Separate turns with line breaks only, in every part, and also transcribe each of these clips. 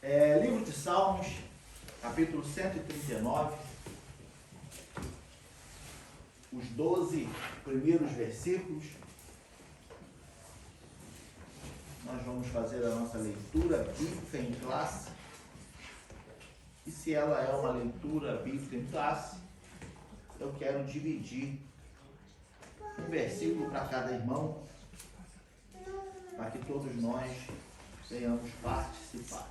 Livro de Salmos, capítulo 139, os 12 primeiros versículos. Nós vamos fazer a nossa leitura bíblica em classe. E se ela é uma leitura bíblica em classe, eu quero dividir um versículo para cada irmão, para que todos nós venhamos participar.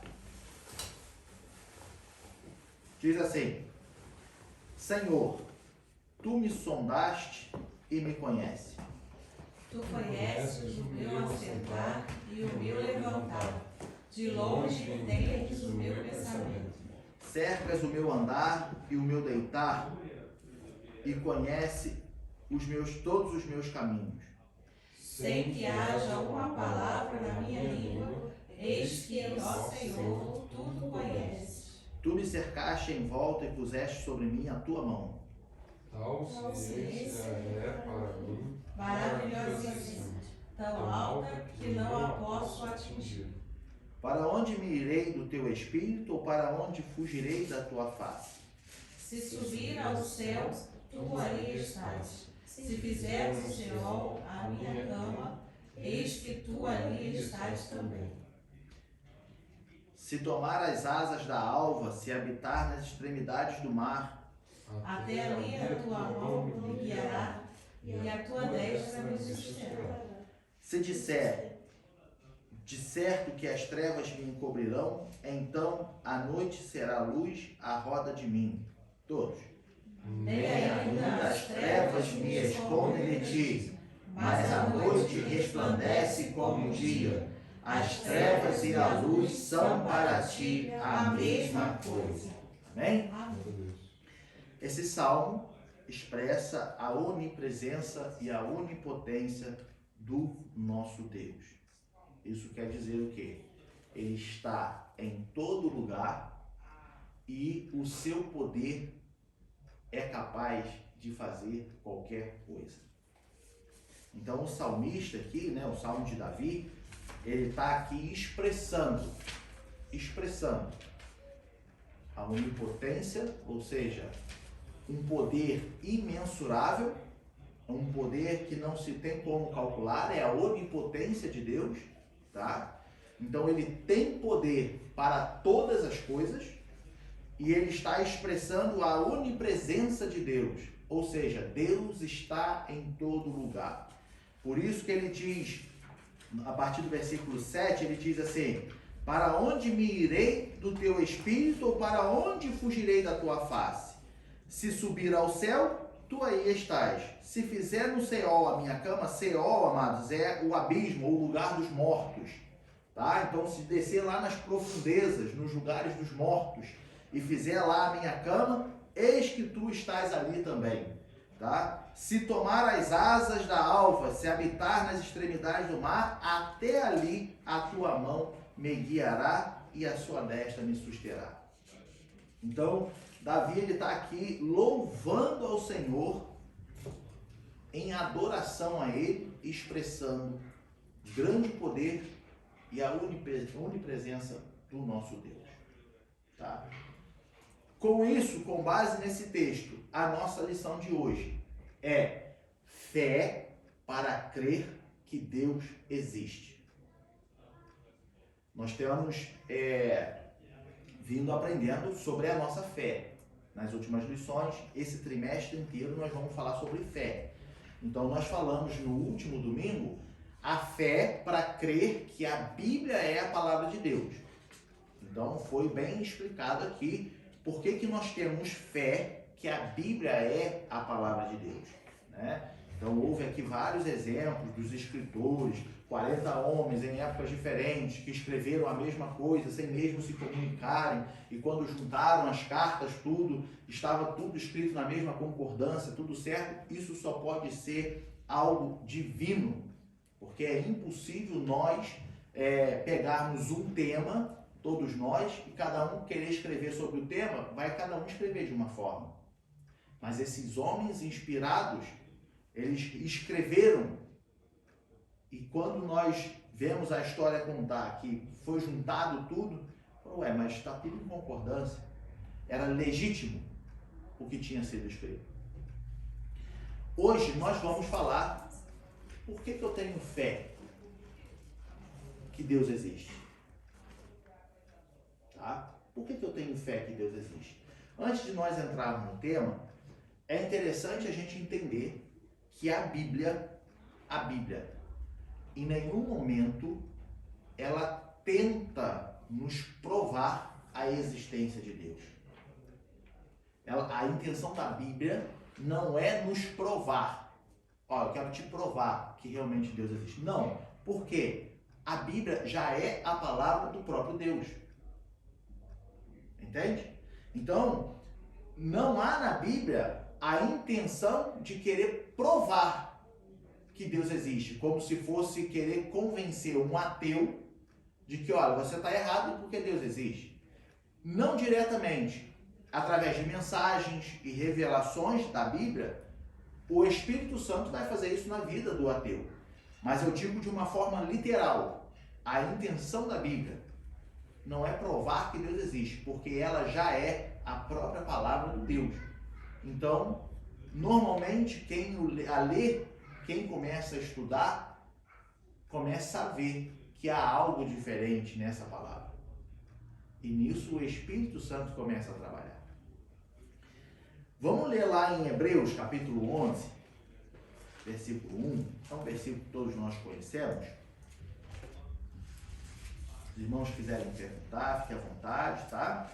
Diz assim: Senhor, tu me sondaste e me conheces.
Tu conheces o meu assentar e o meu levantar. De longe entendes o meu pensamento.
Cercas o meu andar e o meu deitar, e conhece todos os meus caminhos.
Sem que haja uma palavra na minha língua, eis que, ó Senhor, tudo conheces.
Tu me cercaste em volta e puseste sobre mim a tua mão.
Tal ciência é para mim
maravilhosíssima, tão alta que não a posso atingir.
Para onde me irei do teu espírito, ou para onde fugirei da tua face?
Se subir aos céus, tu ali estás. Se fizer o Senhor a minha cama, eis que tu ali estás também.
Se tomar as asas da alva, se habitar nas extremidades do mar,
até ali a tua mão me guiará, e a tua destra me susterá.
Se disser, de certo que as trevas me encobrirão, então a noite será luz à roda de mim. Todos.
Nem ainda
As trevas me escondem de ti, mas a noite resplandece como o dia. As trevas e a luz são para ti a mesma coisa. Amém? Esse salmo expressa a onipresença e a onipotência do nosso Deus. Isso quer dizer o quê? Ele está em todo lugar e o seu poder é capaz de fazer qualquer coisa. Então o salmista aqui, o Salmo de Davi, ele está aqui expressando a onipotência, ou seja, um poder imensurável, um poder que não se tem como calcular, é a onipotência de Deus, tá? Então ele tem poder para todas as coisas e ele está expressando a onipresença de Deus, ou seja, Deus está em todo lugar. Por isso que ele diz, a partir do versículo 7, ele diz assim: para onde me irei do teu espírito, ou para onde fugirei da tua face? Se subir ao céu, tu aí estás. Se fizer no Seol a minha cama, Seol, amados, é o abismo, ou o lugar dos mortos. Tá? Então, se descer lá nas profundezas, nos lugares dos mortos, e fizer lá a minha cama, eis que tu estás ali também. Tá? Se tomar as asas da alva, se habitar nas extremidades do mar, até ali a tua mão me guiará e a sua destra me susterá. Então, Davi está aqui louvando ao Senhor em adoração a Ele, expressando grande poder e a onipresença do nosso Deus. Tá? Com isso, com base nesse texto, a nossa lição de hoje é fé para crer que Deus existe. Nós temos vindo aprendendo sobre a nossa fé. Nas últimas lições, esse trimestre inteiro, nós vamos falar sobre fé. Então, nós falamos no último domingo a fé para crer que a Bíblia é a palavra de Deus. Então, foi bem explicado aqui por que nós temos fé que a Bíblia é a palavra de Deus, né? Então, houve aqui vários exemplos dos escritores, 40 homens em épocas diferentes que escreveram a mesma coisa sem mesmo se comunicarem, e quando juntaram as cartas, estava tudo escrito na mesma concordância, tudo certo. Isso só pode ser algo divino, porque é impossível nós pegarmos um tema, todos nós, e cada um querer escrever sobre o tema, vai cada um escrever de uma forma. Mas esses homens inspirados, eles escreveram, e quando nós vemos a história contar que foi juntado tudo, Ué, mas está tudo em concordância. Era legítimo o que tinha sido escrito. Hoje nós vamos falar por que eu tenho fé que Deus existe. Tá? Por que eu tenho fé que Deus existe? Antes de nós entrarmos no tema, é interessante a gente entender que a Bíblia, em nenhum momento, ela tenta nos provar a existência de Deus. A intenção da Bíblia não é nos provar. Ó, eu quero te provar que realmente Deus existe. Não, porque a Bíblia já é a palavra do próprio Deus. Entende? Então, não há na Bíblia a intenção de querer provar que Deus existe, como se fosse querer convencer um ateu de que, olha, você está errado porque Deus existe. Não diretamente, através de mensagens e revelações da Bíblia, o Espírito Santo vai fazer isso na vida do ateu. Mas eu digo de uma forma literal, a intenção da Bíblia não é provar que Deus existe, porque ela já é a própria palavra de Deus. Então, normalmente, quem começa a estudar, começa a ver que há algo diferente nessa palavra. E nisso o Espírito Santo começa a trabalhar. Vamos ler lá em Hebreus, capítulo 11, versículo 1. É um versículo que todos nós conhecemos. Se os irmãos quiserem perguntar, fique à vontade, tá?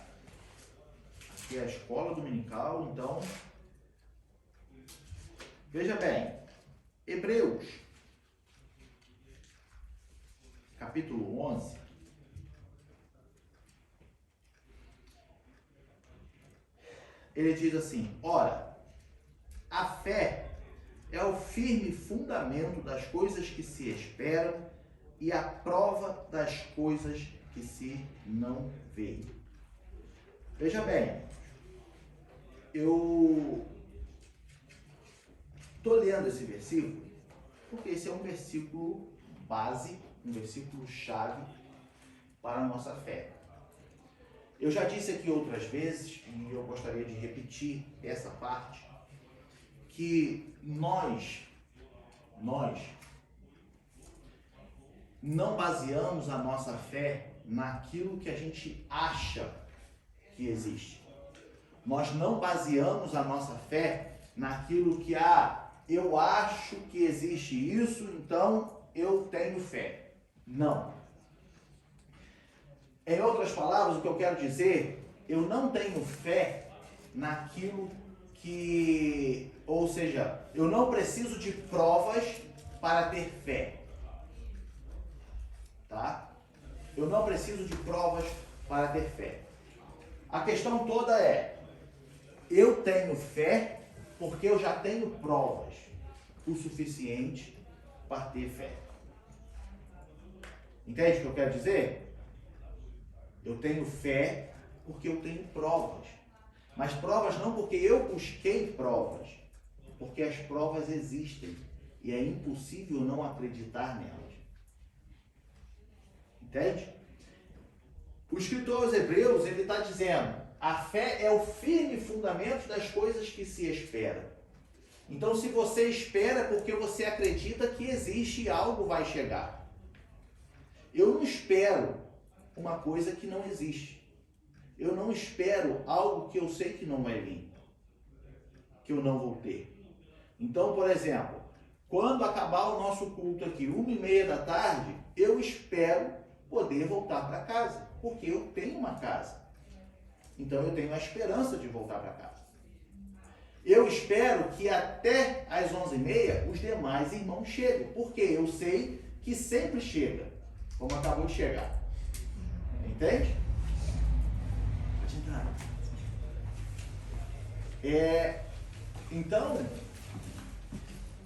Aqui é a escola dominical, então... Veja bem, Hebreus, capítulo 11, ele diz assim: ora, a fé é o firme fundamento das coisas que se esperam e a prova das coisas que se não veem. Veja bem, eu estou lendo esse versículo porque esse é um versículo base, um versículo chave para a nossa fé. Eu já disse aqui outras vezes, e eu gostaria de repetir essa parte, que nós não baseamos a nossa fé naquilo que a gente acha que existe. Nós não baseamos a nossa fé naquilo que, eu acho que existe isso, então eu tenho fé. Não. Em outras palavras, o que eu quero dizer, eu não tenho fé naquilo que... Ou seja, eu não preciso de provas para ter fé. Tá? Eu não preciso de provas para ter fé. A questão toda é, eu tenho fé porque eu já tenho provas o suficiente para ter fé. Entende o que eu quero dizer? Eu tenho fé porque eu tenho provas. Mas provas não porque eu busquei provas, porque as provas existem e é impossível não acreditar nelas. Entende? O escritor aos Hebreus, ele está dizendo, a fé é o firme fundamento das coisas que se esperam. Então, se você espera, é porque você acredita que existe e algo vai chegar. Eu não espero uma coisa que não existe. Eu não espero algo que eu sei que não vai vir, que eu não vou ter. Então, por exemplo, quando acabar o nosso culto aqui, 1h30, eu espero poder voltar para casa, porque eu tenho uma casa. Então, eu tenho a esperança de voltar para casa. Eu espero que até às 11h30 os demais irmãos cheguem, porque eu sei que sempre chega, como acabou de chegar. Entende? Pode entrar. Então,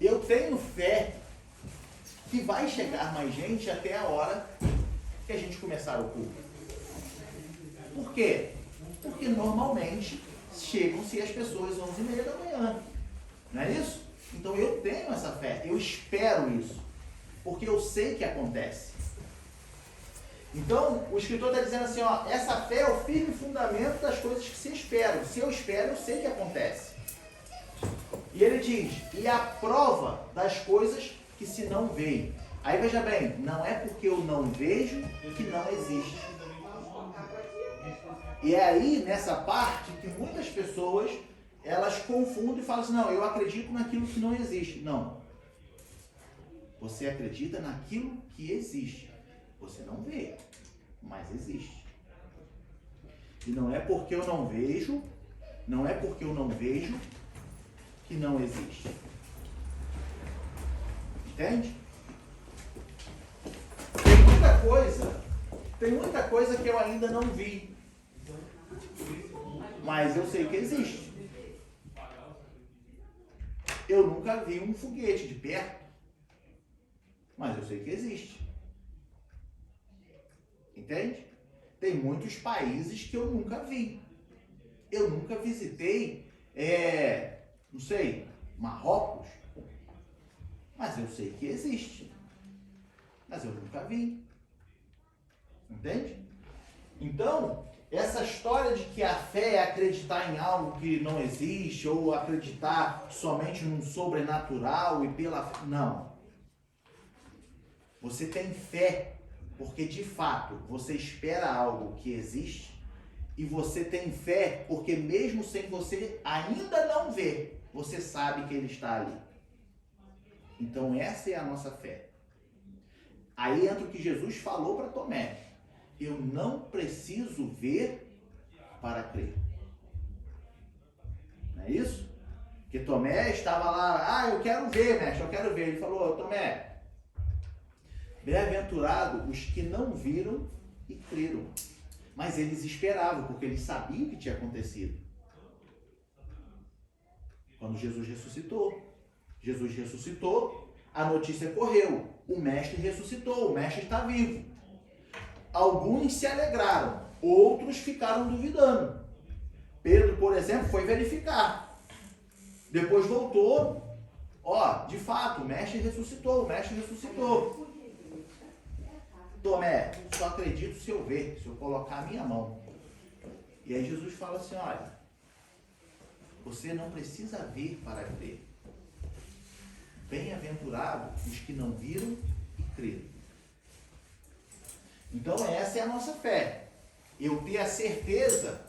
eu tenho fé que vai chegar mais gente até a hora que a gente começar o culto. Por quê? Porque normalmente chegam-se as pessoas às 11h30, não é isso? Então eu tenho essa fé, eu espero isso, porque eu sei que acontece. Então, o escritor está dizendo assim, ó, essa fé é o firme fundamento das coisas que se esperam. Se eu espero, eu sei que acontece. E ele diz, e a prova das coisas que se não veem. Aí veja bem, não é porque eu não vejo que não existe. E é aí, nessa parte, que muitas pessoas, elas confundem e falam assim, não, eu acredito naquilo que não existe. Não. Você acredita naquilo que existe. Você não vê, mas existe. E não é porque eu não vejo que não existe. Entende? Tem muita coisa que eu ainda não vi. Mas eu sei que existe. Eu nunca vi um foguete de perto. Mas eu sei que existe. Entende? Tem muitos países que eu nunca vi. Eu nunca visitei, não sei, Marrocos. Mas eu sei que existe. Mas eu nunca vi. Entende? Então, essa história de que a fé é acreditar em algo que não existe, ou acreditar somente num sobrenatural e pela... Não. Você tem fé porque, de fato, você espera algo que existe, e você tem fé porque, mesmo sem você ainda não ver, você sabe que ele está ali. Então, essa é a nossa fé. Aí entra o que Jesus falou para Tomé. Eu não preciso ver para crer. Não é isso? Porque Tomé estava lá, eu quero ver, mestre, eu quero ver. Ele falou, Tomé, bem-aventurado os que não viram e creram. Mas eles esperavam, porque eles sabiam o que tinha acontecido. Quando Jesus ressuscitou, a notícia correu. O mestre ressuscitou, o mestre está vivo. Alguns se alegraram, outros ficaram duvidando. Pedro, por exemplo, foi verificar. Depois voltou, de fato, o mestre ressuscitou. Tomé, só acredito se eu ver, se eu colocar a minha mão. E aí Jesus fala assim, olha, você não precisa ver para crer. Bem-aventurados os que não viram e creram. Então essa é a nossa fé. Eu ter a certeza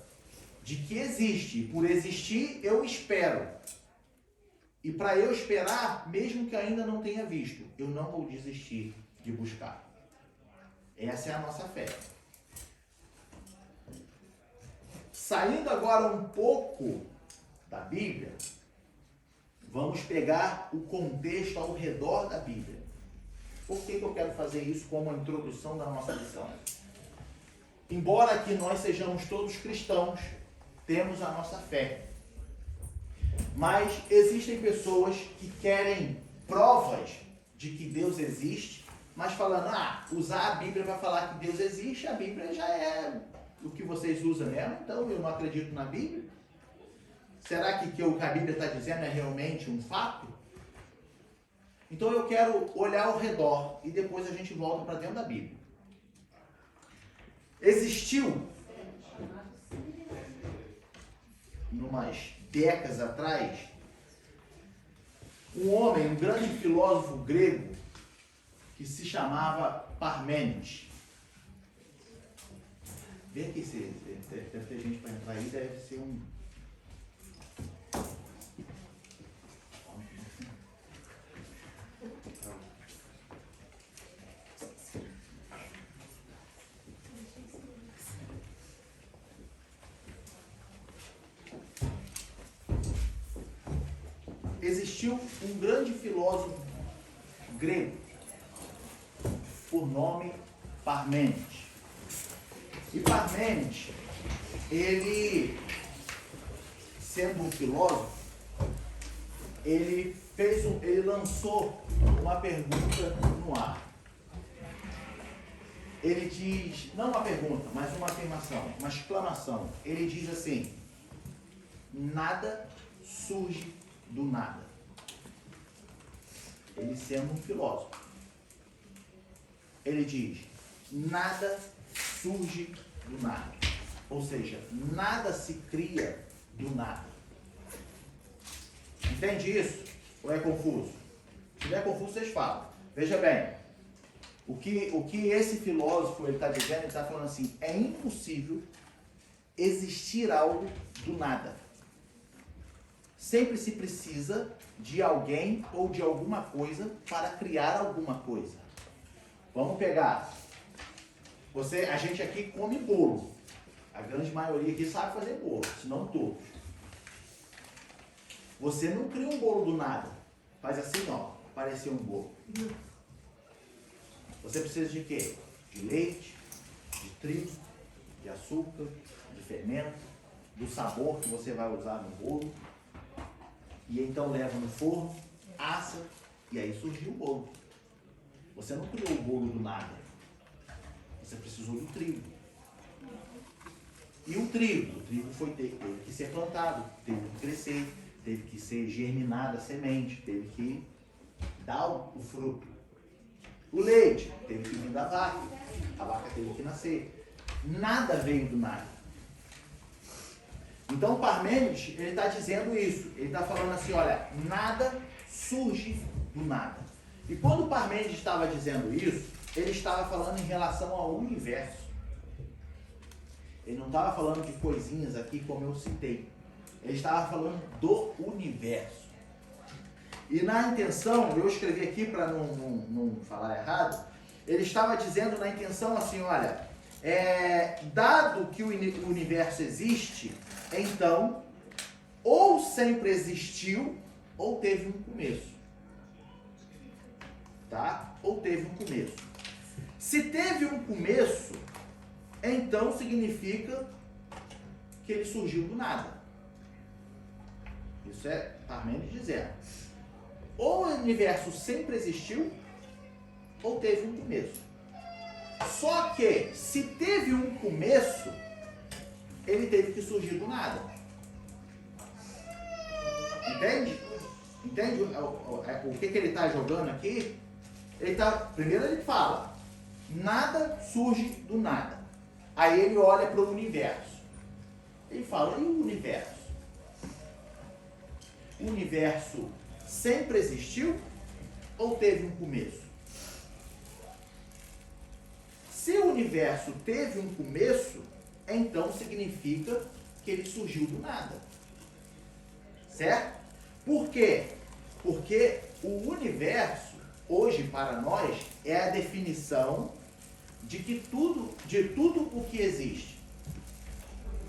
de que existe. E por existir, eu espero. E para eu esperar, mesmo que ainda não tenha visto, eu não vou desistir de buscar. Essa é a nossa fé. Saindo agora um pouco da Bíblia, vamos pegar o contexto ao redor da Bíblia. Por que eu quero fazer isso como a introdução da nossa lição? Embora aqui nós sejamos todos cristãos, temos a nossa fé. Mas existem pessoas que querem provas de que Deus existe, mas falando, usar a Bíblia para falar que Deus existe, a Bíblia já é o que vocês usam mesmo, então eu não acredito na Bíblia. Será que o que a Bíblia está dizendo é realmente um fato? Então eu quero olhar ao redor e depois a gente volta para dentro da Bíblia. Existiu, numas décadas atrás, um homem, um grande filósofo grego, que se chamava Parmênides. Vê aqui se deve ter gente para entrar aí, deve ser um... Existiu um grande filósofo grego, por nome Parmênides. E Parmênides, ele, sendo um filósofo, ele lançou uma pergunta no ar. Ele diz, não uma pergunta, mas uma afirmação, uma exclamação. Ele diz assim: nada surge do nada. Ele sendo um filósofo. Ele diz, nada surge do nada. Ou seja, nada se cria do nada. Entende isso? Ou é confuso? Se não é confuso, vocês falam. Veja bem, o que esse filósofo está dizendo, ele está falando assim, é impossível existir algo do nada. Sempre se precisa de alguém ou de alguma coisa para criar alguma coisa. Vamos pegar. A gente aqui come bolo. A grande maioria aqui sabe fazer bolo, se não todos. Você não cria um bolo do nada. Faz assim, ó, aparecer um bolo. Você precisa de quê? De leite, de trigo, de açúcar, de fermento, do sabor que você vai usar no bolo. E então leva no forno, assa, e aí surgiu o bolo. Você não criou o bolo do nada. Você precisou do trigo. E o trigo teve que ser plantado, teve que crescer, teve que ser germinada a semente, teve que dar o fruto. O leite teve que vir da vaca, a vaca teve que nascer. Nada veio do nada. Então Parmênides, ele está dizendo isso. Ele está falando assim, olha, nada surge do nada. E quando Parmênides estava dizendo isso, ele estava falando em relação ao universo. Ele não estava falando de coisinhas aqui como eu citei. Ele estava falando do universo. E na intenção, eu escrevi aqui para não falar errado, ele estava dizendo na intenção assim, olha, dado que o universo existe, então, ou sempre existiu, ou teve um começo. Tá? Ou teve um começo. Se teve um começo, então significa que ele surgiu do nada. Isso é Parmênides dizendo. Ou o universo sempre existiu, ou teve um começo. Só que, se teve um começo, ele teve que surgir do nada. Entende? Entende o que ele está jogando aqui? Primeiro ele fala, nada surge do nada. Aí ele olha para o universo. Ele fala, e o universo? O universo sempre existiu ou teve um começo? Se o universo teve um começo, então significa que ele surgiu do nada. Certo? Por quê? Porque o universo, hoje para nós, é a definição de tudo o que existe.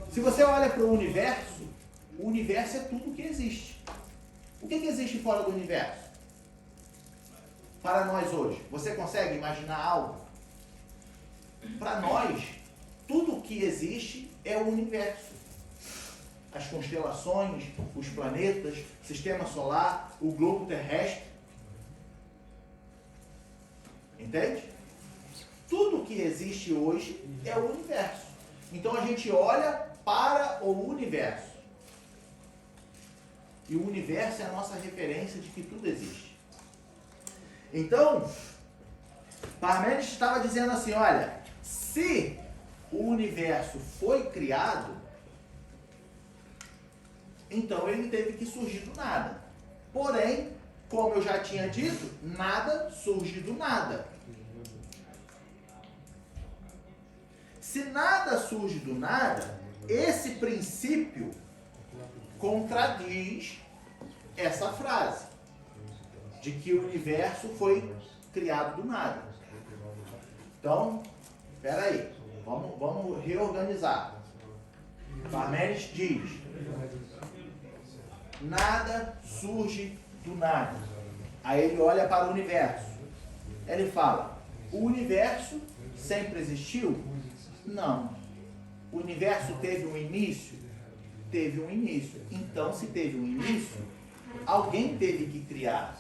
Se você olha para o universo é tudo que existe. O que existe fora do universo? Para nós hoje, você consegue imaginar algo? Para nós, tudo que existe é o universo. As constelações, os planetas, sistema solar, o globo terrestre. Entende? Tudo que existe hoje é o universo. Então a gente olha para o universo. E o universo é a nossa referência de que tudo existe. Então, Parmênides estava dizendo assim, olha, se o universo foi criado, então ele teve que surgir do nada. Porém, como eu já tinha dito, nada surge do nada. Se nada surge do nada, esse princípio contradiz essa frase de que o universo foi criado do nada. Então, espera aí, vamos reorganizar. Parmênides diz, nada surge do nada. Aí ele olha para o universo. Ele fala, o universo sempre existiu? Não. O universo teve um início? Teve um início. Então, se teve um início, alguém teve que criar.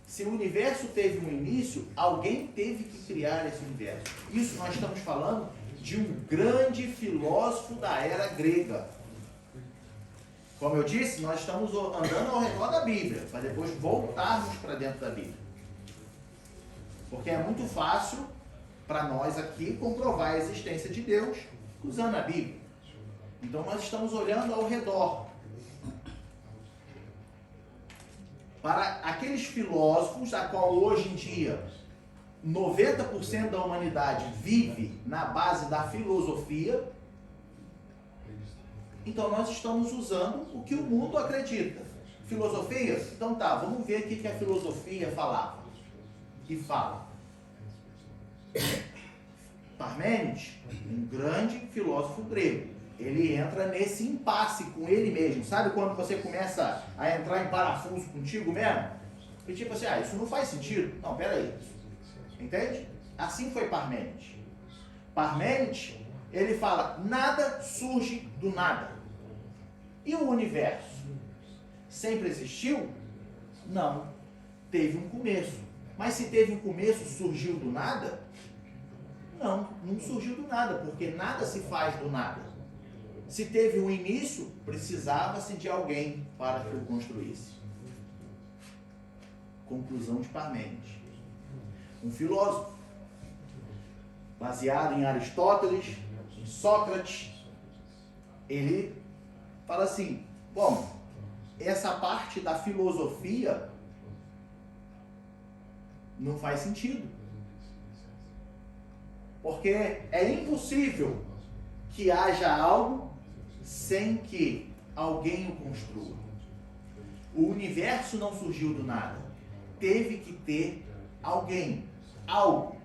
Se o universo teve um início, alguém teve que criar esse universo. Isso nós estamos falando de um grande filósofo da era grega. Como eu disse, nós estamos andando ao redor da Bíblia, para depois voltarmos para dentro da Bíblia. Porque é muito fácil para nós aqui comprovar a existência de Deus usando a Bíblia. Então nós estamos olhando ao redor. Para aqueles filósofos, a qual hoje em dia 90% da humanidade vive na base da filosofia, então nós estamos usando o que o mundo acredita. Filosofia? Então tá, vamos ver o que a filosofia falava. E fala. Parmênides, um grande filósofo grego, ele entra nesse impasse com ele mesmo. Sabe quando você começa a entrar em parafuso contigo mesmo? E tipo assim, isso não faz sentido. Não, peraí. Entende? Assim foi Parmênides. Parmênides, ele fala, nada surge do nada. E o universo? Sempre existiu? Não. Teve um começo. Mas se teve um começo, surgiu do nada? Não, não surgiu do nada, porque nada se faz do nada. Se teve um início, precisava-se de alguém para que o construísse. Conclusão de Parmênides. Um filósofo, baseado em Aristóteles, em Sócrates, ele fala assim, bom, essa parte da filosofia não faz sentido. Porque é impossível que haja algo sem que alguém o construa. O universo não surgiu do nada. Teve que ter alguém, algo,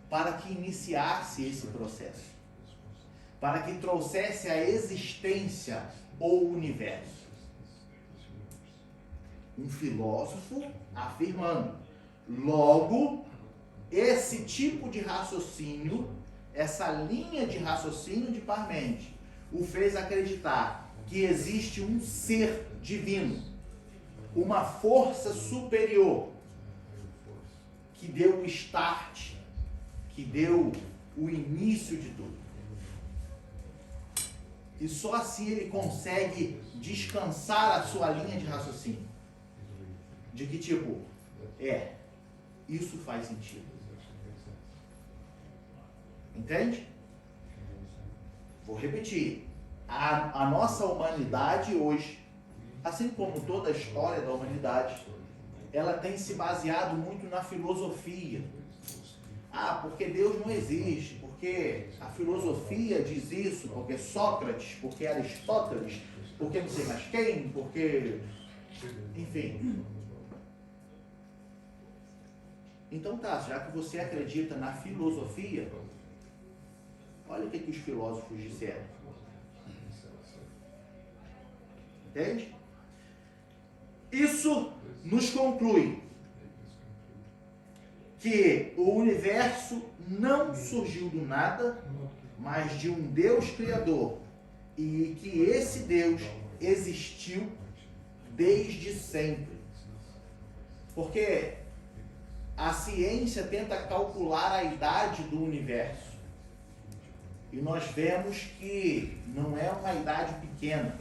para que iniciasse esse processo. Para que trouxesse a existência ou universo. Um filósofo afirmando. Logo, esse tipo de raciocínio, essa linha de raciocínio de Parmênides, o fez acreditar que existe um ser divino, uma força superior, que deu o start, que deu o início de tudo. E só assim ele consegue descansar a sua linha de raciocínio. De que tipo, isso faz sentido. Entende? Vou repetir. A nossa humanidade hoje, assim como toda a história da humanidade, ela tem se baseado muito na filosofia. Porque Deus não existe, porque a filosofia diz isso, porque Sócrates, porque Aristóteles, porque não sei mais quem, porque... Enfim. Então tá, já que você acredita na filosofia, olha o que os filósofos disseram. Entende? Isso nos conclui que o universo não surgiu do nada, mas de um Deus criador, e que esse Deus existiu desde sempre. Porque a ciência tenta calcular a idade do universo. E nós vemos que não é uma idade pequena.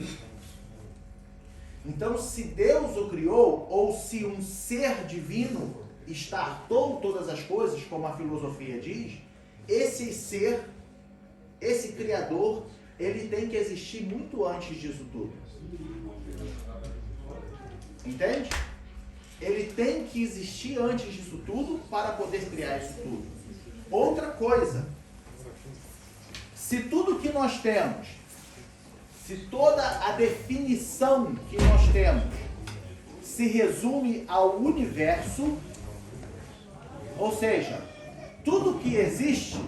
Então, se Deus o criou, ou se um ser divino startou todas as coisas, como a filosofia diz, esse ser, esse criador, ele tem que existir muito antes disso tudo. Entende? Ele tem que existir antes disso tudo para poder criar isso tudo. Outra coisa, se tudo que nós temos, se toda a definição que nós temos se resume ao universo, ou seja, tudo que existe,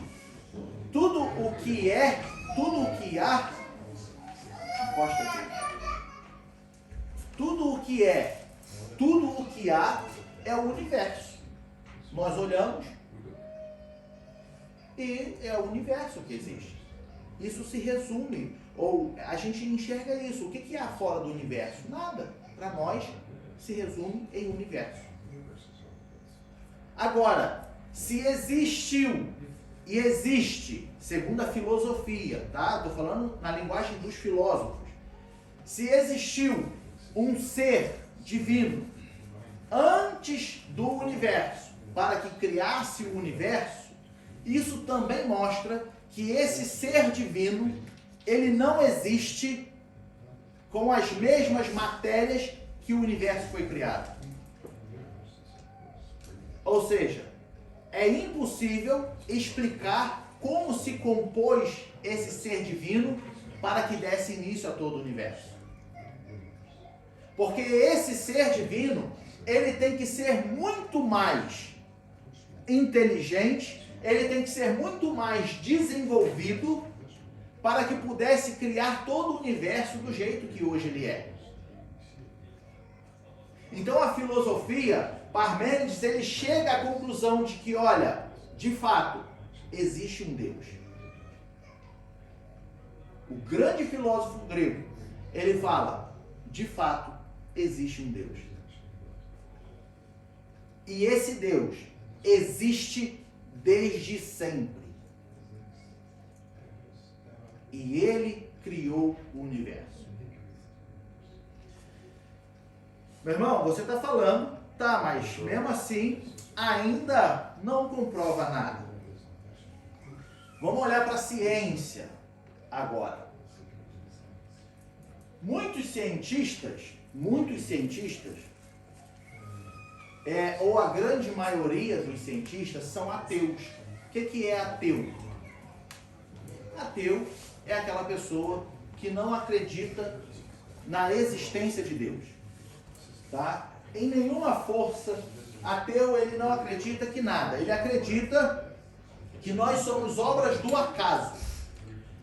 tudo o que é, tudo o que há, encosta aqui, tudo o que é, tudo o que há é o universo. Nós olhamos e é o universo que existe. Isso se resume, ou a gente enxerga isso. O que há fora do universo? Nada. Para nós, se resume em universo. Agora, se existiu e existe, segundo a filosofia, tá? Estou falando na linguagem dos filósofos. Se existiu um ser divino antes do universo, para que criasse o universo, isso também mostra que esse ser divino, ele não existe com as mesmas matérias que o universo foi criado. Ou seja, é impossível explicar como se compôs esse ser divino para que desse início a todo o universo. Porque esse ser divino, ele tem que ser muito mais inteligente, ele tem que ser muito mais desenvolvido para que pudesse criar todo o universo do jeito que hoje ele é. Então a filosofia, Parmênides, ele chega à conclusão de que, olha, de fato, existe um Deus. O grande filósofo grego, ele fala, de fato, existe um Deus. E esse Deus existe desde sempre. E ele criou o universo. Meu irmão, você está falando, tá, mas mesmo assim, ainda não comprova nada. Vamos olhar para a ciência agora. Muitos cientistas, ou a grande maioria dos cientistas são ateus. O que é ateu? Ateu é aquela pessoa que não acredita na existência de Deus, tá? Em nenhuma força. Ateu, ele não acredita que nada. Ele acredita que nós somos obras do acaso.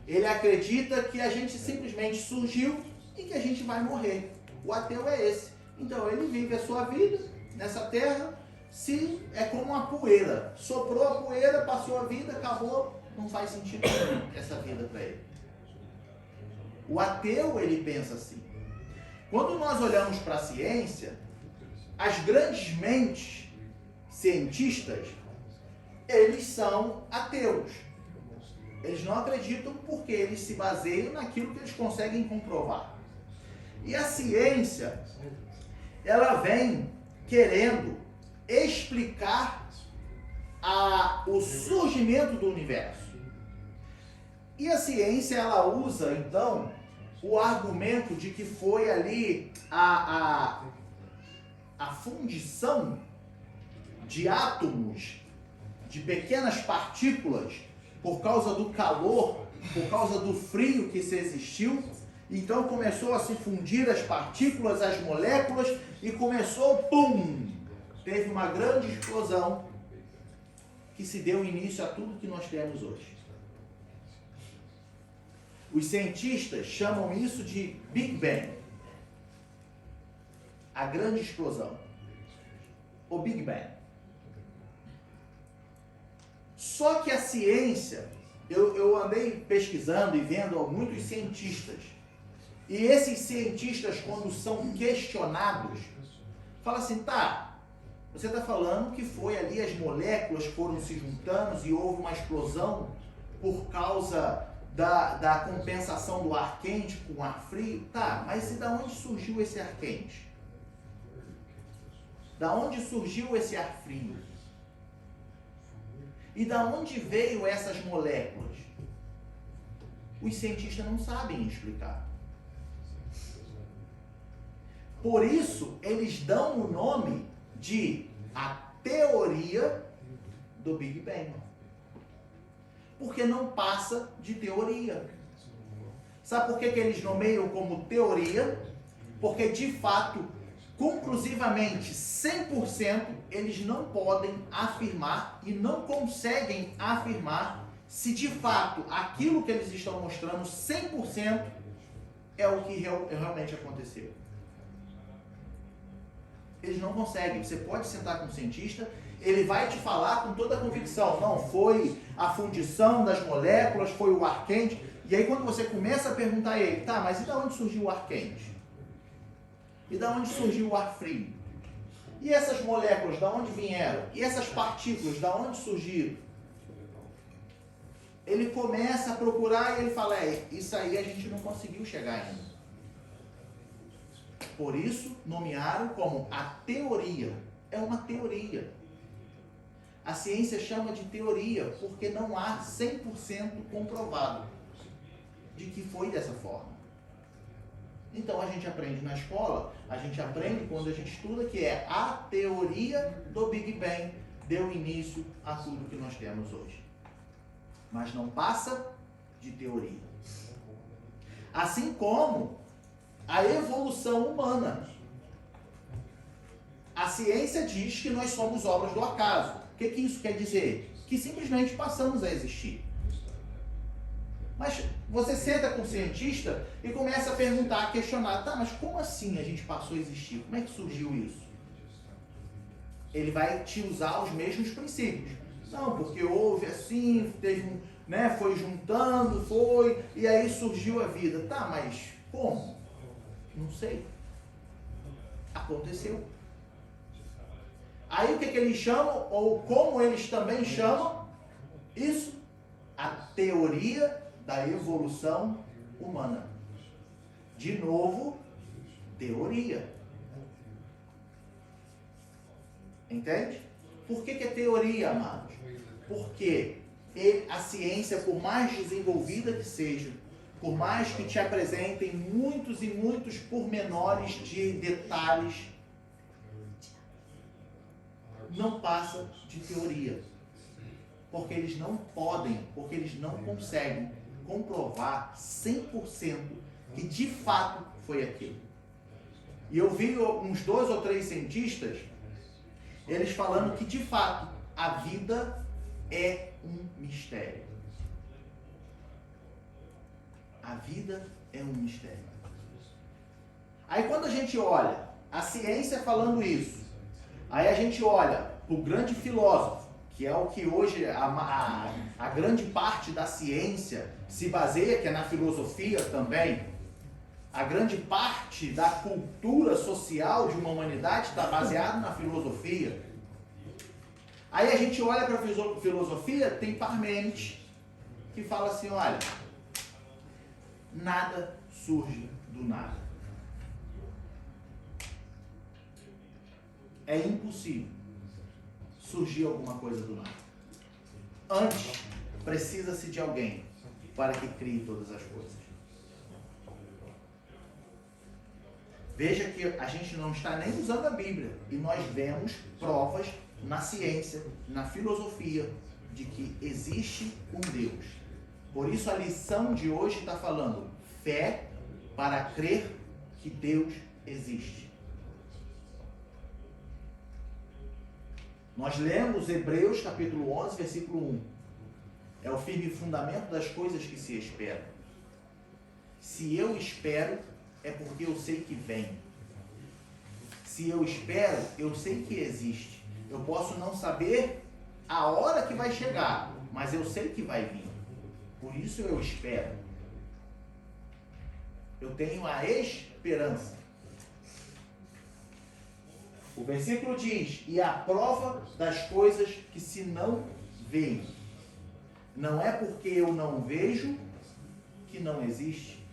Ele acredita que a gente simplesmente surgiu e que a gente vai morrer. O ateu é esse. Então ele vive a sua vida nessa terra, se é como uma poeira. Soprou a poeira, passou a vida, acabou, não faz sentido nenhum essa vida para ele. O ateu, ele pensa assim. Quando nós olhamos para a ciência, as grandes mentes cientistas, eles são ateus. Eles não acreditam porque eles se baseiam naquilo que eles conseguem comprovar. E a ciência, ela vem querendo explicar o surgimento do universo. E a ciência, ela usa, então, o argumento de que foi ali a fundição de átomos, de pequenas partículas, por causa do calor, por causa do frio que se existiu. Então começou a se fundir as partículas, as moléculas, e começou, pum! Teve uma grande explosão que se deu início a tudo que nós temos hoje. Os cientistas chamam isso de Big Bang. A grande explosão. O Big Bang. Só que a ciência, eu andei pesquisando e vendo muitos cientistas. E esses cientistas, quando são questionados, falam assim, tá, você está falando que foi ali as moléculas foram se juntando e houve uma explosão por causa da compensação do ar quente com o ar frio? Tá, mas e da onde surgiu esse ar quente? Da onde surgiu esse ar frio? E da onde veio essas moléculas? Os cientistas não sabem explicar. Por isso, eles dão o nome de a teoria do Big Bang. Porque não passa de teoria. Sabe por que eles nomeiam como teoria? Porque, de fato, conclusivamente, 100%, eles não podem afirmar e não conseguem afirmar se, de fato, aquilo que eles estão mostrando, 100%, é o que realmente aconteceu. Eles não conseguem. Você pode sentar com um cientista, ele vai te falar com toda a convicção. Não, foi a fundição das moléculas, foi o ar quente. E aí quando você começa a perguntar a ele, tá, mas e da onde surgiu o ar quente? E da onde surgiu o ar frio? E essas moléculas, da onde vieram? E essas partículas, da onde surgiram? Ele começa a procurar e ele fala, isso aí a gente não conseguiu chegar ainda. Por isso, nomearam como a teoria. É uma teoria. A ciência chama de teoria porque não há 100% comprovado de que foi dessa forma. Então a gente aprende na escola, a gente aprende quando a gente estuda que é a teoria do Big Bang deu início a tudo que nós temos hoje. Mas não passa de teoria. Assim como a evolução humana. A ciência diz que nós somos obras do acaso. O que isso quer dizer? Que simplesmente passamos a existir. Mas você senta com um cientista e começa a perguntar, a questionar, tá, mas como assim a gente passou a existir? Como é que surgiu isso? Ele vai te usar os mesmos princípios. Não, porque houve assim, teve um, né, foi juntando, e aí surgiu a vida. Tá, mas como? Não sei. Aconteceu. Aí o que eles chamam, ou como eles também chamam, isso? A teoria da evolução humana. De novo, teoria. Entende? Por que é teoria, amados? Porque a ciência, por mais desenvolvida que seja, por mais que te apresentem muitos e muitos pormenores de detalhes, não passa de teoria. Porque eles não podem, porque eles não conseguem comprovar 100% que de fato foi aquilo. E eu vi uns 2 ou 3 cientistas, eles falando que de fato a vida é um mistério. A vida é um mistério. Aí quando a gente olha a ciência falando isso, aí a gente olha para o grande filósofo, que é o que hoje a grande parte da ciência se baseia, que é na filosofia também. A grande parte da cultura social de uma humanidade está baseada na filosofia. Aí a gente olha para a filosofia, tem Parmênides, que fala assim, olha, nada surge do nada. É impossível surgir alguma coisa do nada. Antes, precisa-se de alguém para que crie todas as coisas. Veja que a gente não está nem usando a Bíblia. E nós vemos provas na ciência, na filosofia, de que existe um Deus. Por isso a lição de hoje está falando fé para crer que Deus existe. Nós lemos Hebreus capítulo 11, versículo 1. É o firme fundamento das coisas que se esperam. Se eu espero, é porque eu sei que vem. Se eu espero, eu sei que existe. Eu posso não saber a hora que vai chegar, mas eu sei que vai vir. Por isso eu espero. Eu tenho a esperança. O versículo diz, e a prova das coisas que se não veem. Não é porque eu não vejo que não existe.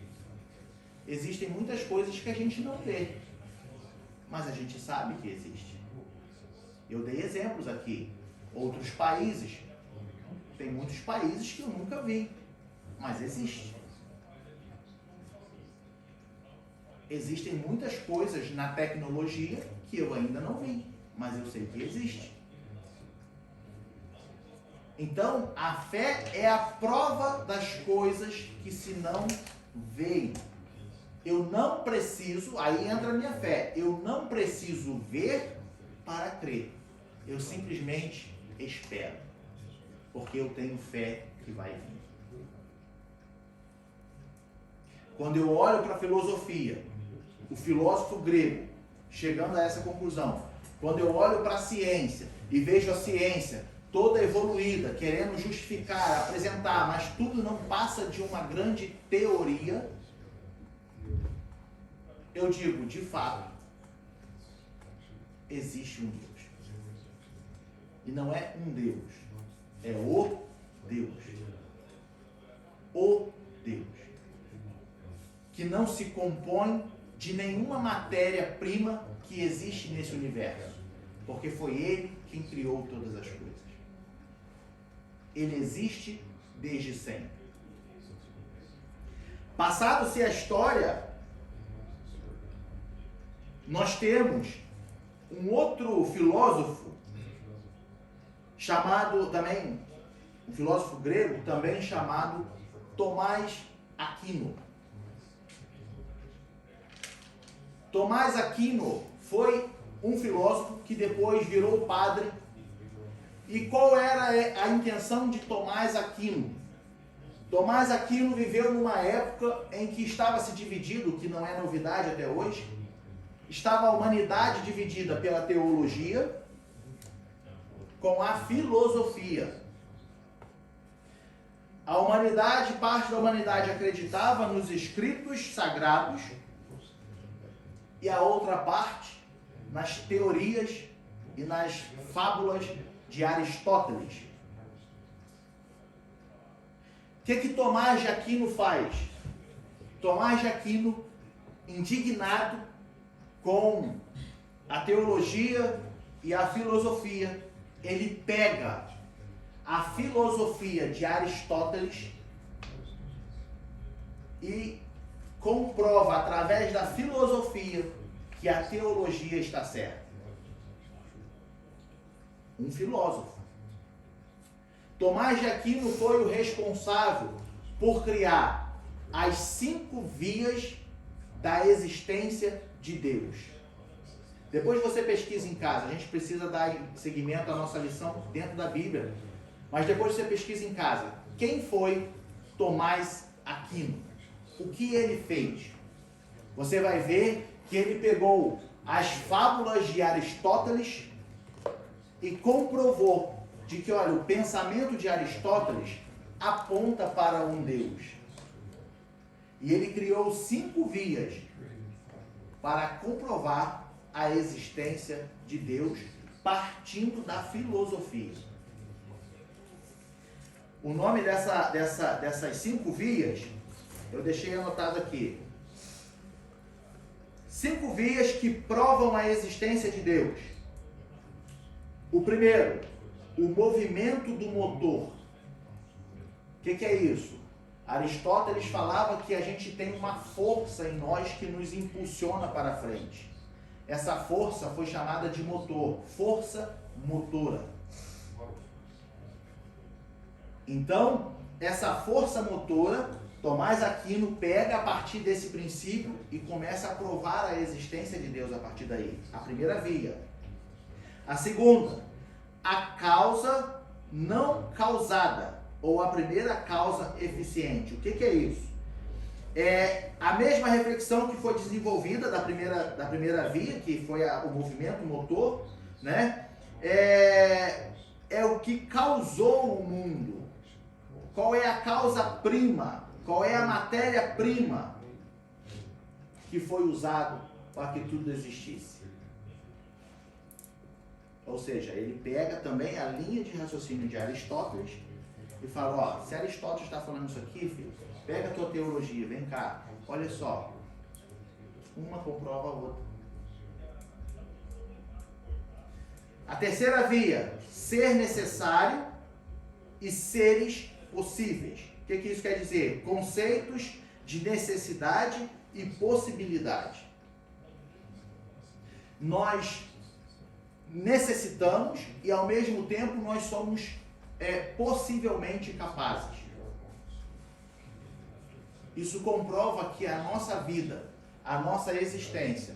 Existem muitas coisas que a gente não vê, mas a gente sabe que existe. Eu dei exemplos aqui. Outros países. Tem muitos países que eu nunca vi, mas existe. Existem muitas coisas na tecnologia que eu ainda não vi, mas eu sei que existe. Então, a fé é a prova das coisas que se não veem. Eu não preciso, aí entra a minha fé, eu não preciso ver para crer. Eu simplesmente espero, porque eu tenho fé que vai vir. Quando eu olho para a filosofia, o filósofo grego, chegando a essa conclusão, quando eu olho para a ciência e vejo a ciência toda evoluída, querendo justificar, apresentar, mas tudo não passa de uma grande teoria, eu digo, de fato, existe um Deus. E não é um Deus, é o Deus. O Deus. Que não se compõe de nenhuma matéria-prima que existe nesse universo. Porque foi Ele quem criou todas as coisas. ele existe desde sempre. Passado-se a história, nós temos um outro filósofo chamado também, um filósofo grego também chamado Tomás Aquino. Tomás Aquino foi um filósofo que depois virou padre. E qual era a intenção de Tomás Aquino? Tomás Aquino viveu numa época em que estava se dividido, que não é novidade até hoje, estava a humanidade dividida pela teologia com a filosofia. A humanidade, parte da humanidade acreditava nos escritos sagrados e a outra parte nas teorias e nas fábulas de Aristóteles. O que Tomás de Aquino faz? Tomás de Aquino, indignado com a teologia e a filosofia, ele pega a filosofia de Aristóteles e comprova através da filosofia que a teologia está certa. Um filósofo. Tomás de Aquino foi o responsável por criar as 5 vias da existência de Deus. Depois você pesquisa em casa, a gente precisa dar seguimento à nossa lição dentro da Bíblia, mas depois você pesquisa em casa. Quem foi Tomás Aquino? O que ele fez? Você vai ver que ele pegou as fábulas de Aristóteles e comprovou de que, olha, o pensamento de Aristóteles aponta para um Deus. E ele criou 5 vias para comprovar a existência de Deus partindo da filosofia. O nome dessas 5 vias, eu deixei anotado aqui. 5 vias que provam a existência de Deus. O primeiro, o movimento do motor. O que é isso? Aristóteles falava que a gente tem uma força em nós que nos impulsiona para frente. Essa força foi chamada de motor, força motora. Então, essa força motora, Tomás Aquino pega a partir desse princípio e começa a provar a existência de Deus a partir daí. A primeira via. A segunda, a causa não causada, ou a primeira causa eficiente. O que é isso? É a mesma reflexão que foi desenvolvida da primeira via, que foi o movimento motor, né? É o que causou o mundo. Qual é a causa-prima? Qual é a matéria-prima que foi usado para que tudo existisse? Ou seja, ele pega também a linha de raciocínio de Aristóteles e fala, ó, se Aristóteles está falando isso aqui, filho, pega a tua teologia, vem cá, olha só, uma comprova a outra. A terceira via, ser necessário e seres possíveis. O que isso quer dizer? Conceitos de necessidade e possibilidade. Nós necessitamos e ao mesmo tempo nós somos possivelmente capazes. Isso comprova que a nossa vida, a nossa existência,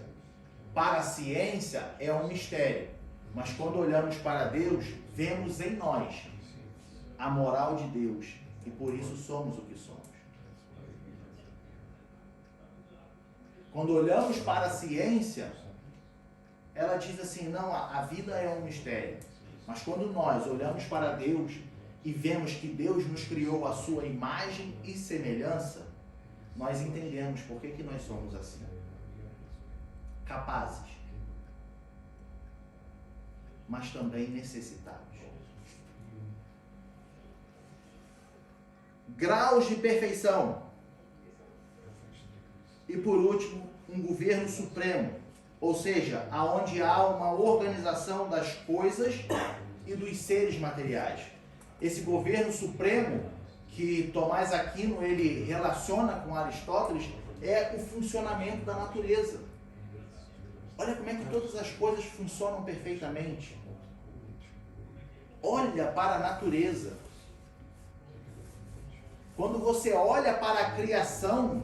para a ciência é um mistério. Mas quando olhamos para Deus, vemos em nós a moral de Deus. E por isso somos o que somos. Quando olhamos para a ciência, ela diz assim, não, a vida é um mistério. Mas quando nós olhamos para Deus e vemos que Deus nos criou a sua imagem e semelhança, nós entendemos por que nós somos assim. Capazes. Mas também necessitados. Graus de perfeição. E por último, um governo supremo. Ou seja, aonde há uma organização das coisas e dos seres materiais. esse governo supremo que Tomás Aquino ele relaciona com Aristóteles é o funcionamento da natureza. Olha como é que todas as coisas funcionam perfeitamente. Olha para a natureza. Quando você olha para a criação,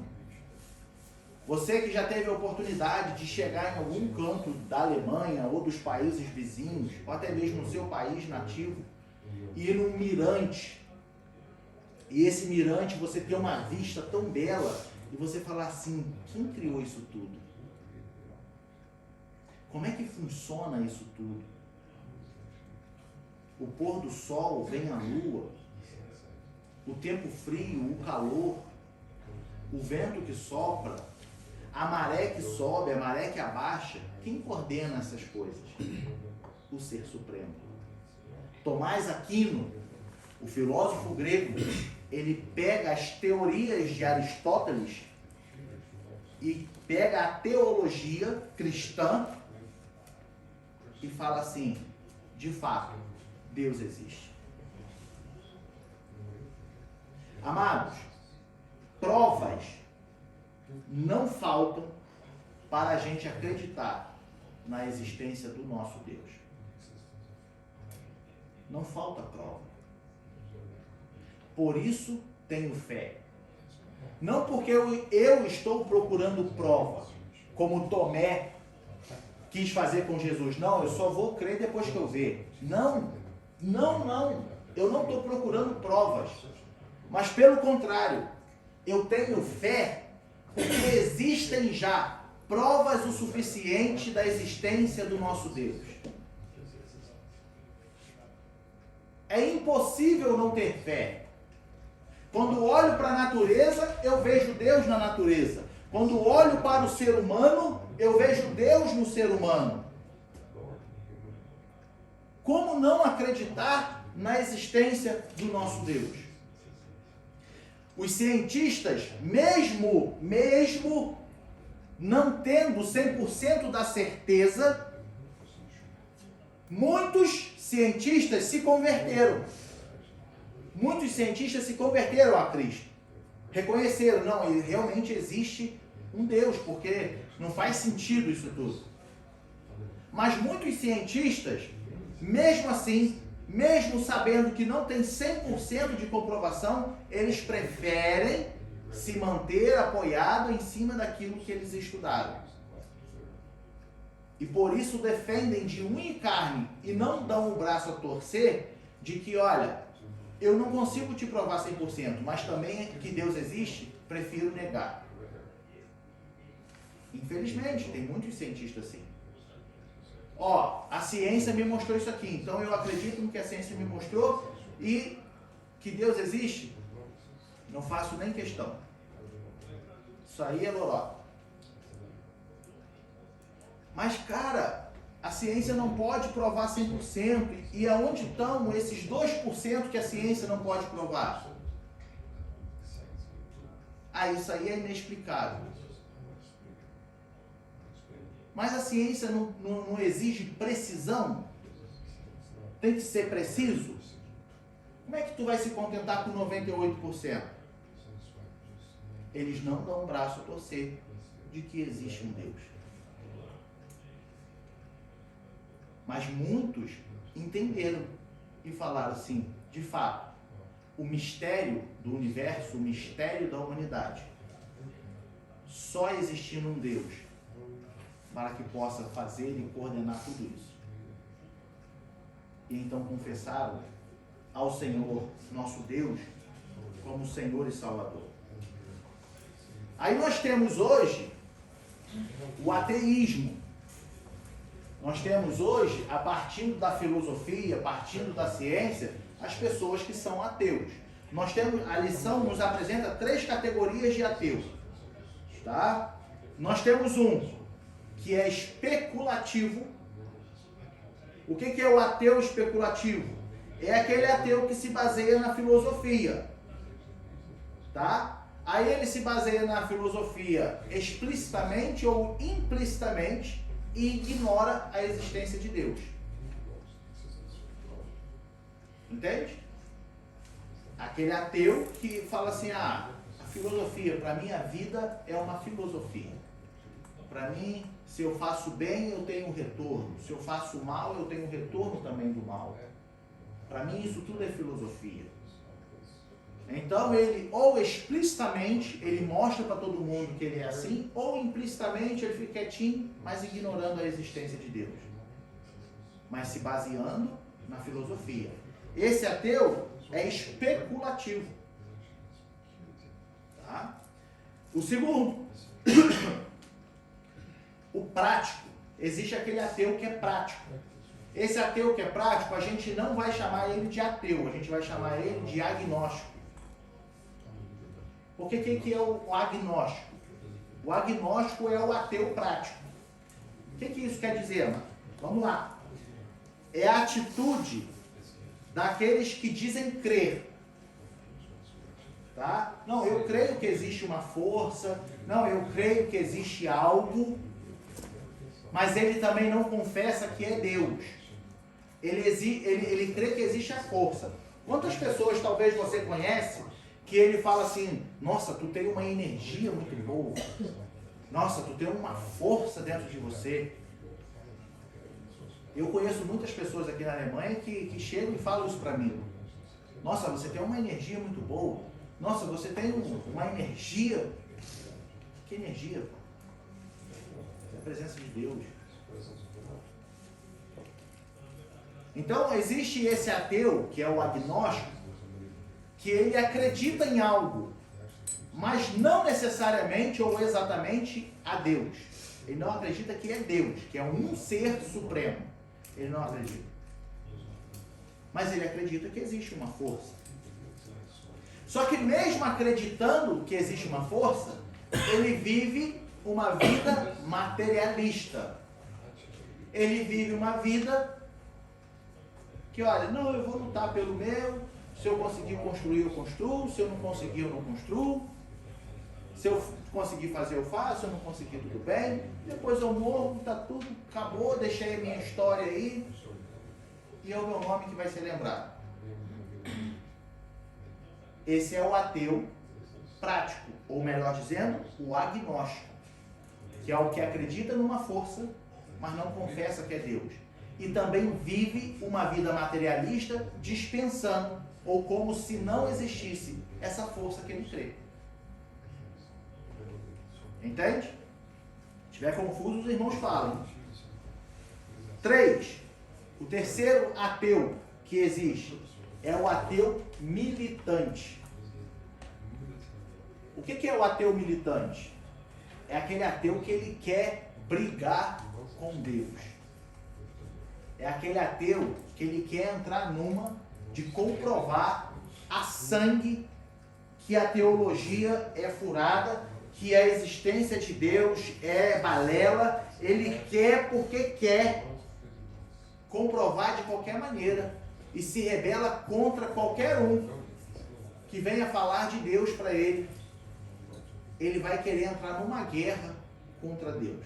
você que já teve a oportunidade de chegar em algum canto da Alemanha ou dos países vizinhos, ou até mesmo no seu país nativo, e ir num mirante, e esse mirante você ter uma vista tão bela, e você falar assim, quem criou isso tudo? Como é que funciona isso tudo? O pôr do sol, vem a lua, o tempo frio, o calor, o vento que sopra, a maré que sobe, a maré que abaixa. Quem coordena essas coisas? O Ser Supremo. Tomás Aquino, o filósofo grego, ele pega as teorias de Aristóteles e pega a teologia cristã e fala assim, de fato, Deus existe. Amados, provas não faltam para a gente acreditar na existência do nosso Deus. Não falta prova. Por isso tenho fé. Não porque eu estou procurando prova, como Tomé quis fazer com Jesus. Não, eu só vou crer depois que eu ver. Não. Eu não estou procurando provas. Mas pelo contrário, eu tenho fé porque existem já provas o suficiente da existência do nosso Deus. É impossível não ter fé. Quando olho para a natureza, eu vejo Deus na natureza. Quando olho para o ser humano, eu vejo Deus no ser humano. Como não acreditar na existência do nosso Deus? Os cientistas, mesmo não tendo 100% da certeza, muitos cientistas se converteram. Muitos cientistas se converteram a Cristo. Reconheceram, não, realmente existe um Deus, porque não faz sentido isso tudo. Mas muitos cientistas, mesmo assim, mesmo sabendo que não tem 100% de comprovação, eles preferem se manter apoiado em cima daquilo que eles estudaram. E por isso defendem de unha e carne e não dão o braço a torcer de que, olha, eu não consigo te provar 100%, mas também que Deus existe, prefiro negar. Infelizmente, tem muitos cientistas assim. Ó, a ciência me mostrou isso aqui, então eu acredito no que a ciência me mostrou e que Deus existe, não faço nem questão. Isso aí é lorota. Mas, cara, a ciência não pode provar 100%. E aonde estão esses 2% que a ciência não pode provar? Ah, isso aí é inexplicável. Mas a ciência não exige precisão? Tem que ser preciso? Como é que tu vai se contentar com 98%? Eles não dão um braço a torcer de que existe um Deus. Mas muitos entenderam e falaram assim, de fato, o mistério do universo, o mistério da humanidade, só existindo um Deus para que possa fazer e coordenar tudo isso. E então confessaram ao Senhor, nosso Deus, como Senhor e Salvador. Aí nós temos hoje o ateísmo. Nós temos hoje, a partir da filosofia, partindo da ciência, as pessoas que são ateus. Nós temos, a lição nos apresenta 3 categorias de ateus. Tá? Nós temos um que é especulativo. O que é o ateu especulativo? É aquele ateu que se baseia na filosofia. Tá? Aí ele se baseia na filosofia explicitamente ou implicitamente e ignora a existência de Deus. Entende? aquele ateu que fala assim, a filosofia, para mim a vida é uma filosofia. Para mim, se eu faço bem, eu tenho um retorno. Se eu faço mal, eu tenho um retorno também do mal. Para mim, isso tudo é filosofia. Então, ele, ou explicitamente, ele mostra para todo mundo que ele é assim, ou implicitamente ele fica quietinho, mas ignorando a existência de Deus. Mas se baseando na filosofia. Esse ateu é especulativo. Tá? O segundo, o prático. Existe aquele ateu que é prático. Esse ateu que é prático, a gente não vai chamar ele de ateu, a gente vai chamar ele de agnóstico. Porque o que é o agnóstico? O agnóstico é o ateu prático. O que isso quer dizer, mano? Vamos lá. É a atitude daqueles que dizem crer. Tá? Não, eu creio que existe uma força. Não, eu creio que existe algo. Mas ele também não confessa que é Deus. Ele crê que existe a força. Quantas pessoas talvez você conhece que ele fala assim, nossa, tu tem uma energia muito boa. Nossa, tu tem uma força dentro de você. Eu conheço muitas pessoas aqui na Alemanha que chegam e falam isso para mim. Nossa, você tem uma energia muito boa. Nossa, você tem uma energia. Que energia? É a presença de Deus. Então, existe esse ateu, que é o agnóstico, que ele acredita em algo, mas não necessariamente ou exatamente a Deus. Ele não acredita que é Deus, que é um ser supremo. Ele não acredita. Mas ele acredita que existe uma força. Só que mesmo acreditando que existe uma força, ele vive uma vida materialista. Ele vive uma vida que, olha, não, eu vou lutar pelo meu, se eu conseguir construir, eu construo, se eu não conseguir, eu não construo, se eu conseguir fazer, eu faço, se eu não conseguir, tudo bem, depois eu morro, tá tudo, acabou, deixei a minha história aí, e é o meu nome que vai ser lembrado. Esse é o ateu prático, ou melhor dizendo, o agnóstico, que é o que acredita numa força, mas não confessa que é Deus. E também vive uma vida materialista dispensando, ou como se não existisse essa força que ele crê. Entende? Se estiver confuso, os irmãos falam. 3. O terceiro ateu que existe é o ateu militante. O que é o ateu militante? É aquele ateu que ele quer brigar com Deus. É aquele ateu que ele quer entrar numa de comprovar a sangue que a teologia é furada, que a existência de Deus é balela. Ele quer porque quer comprovar de qualquer maneira e se rebela contra qualquer um que venha falar de Deus para ele. Ele vai querer entrar numa guerra contra Deus.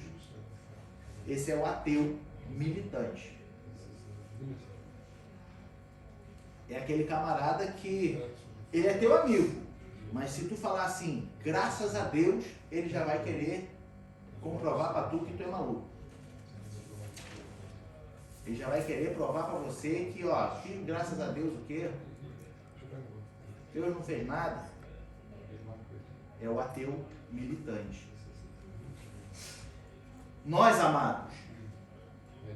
Esse é o ateu militante. É aquele camarada que ele é teu amigo, mas se tu falar assim, graças a Deus, ele já vai querer comprovar para tu que tu é maluco. Ele já vai querer provar para você que, ó, que graças a Deus o quê? Deus não fez nada. É o ateu militante. Nós, amados,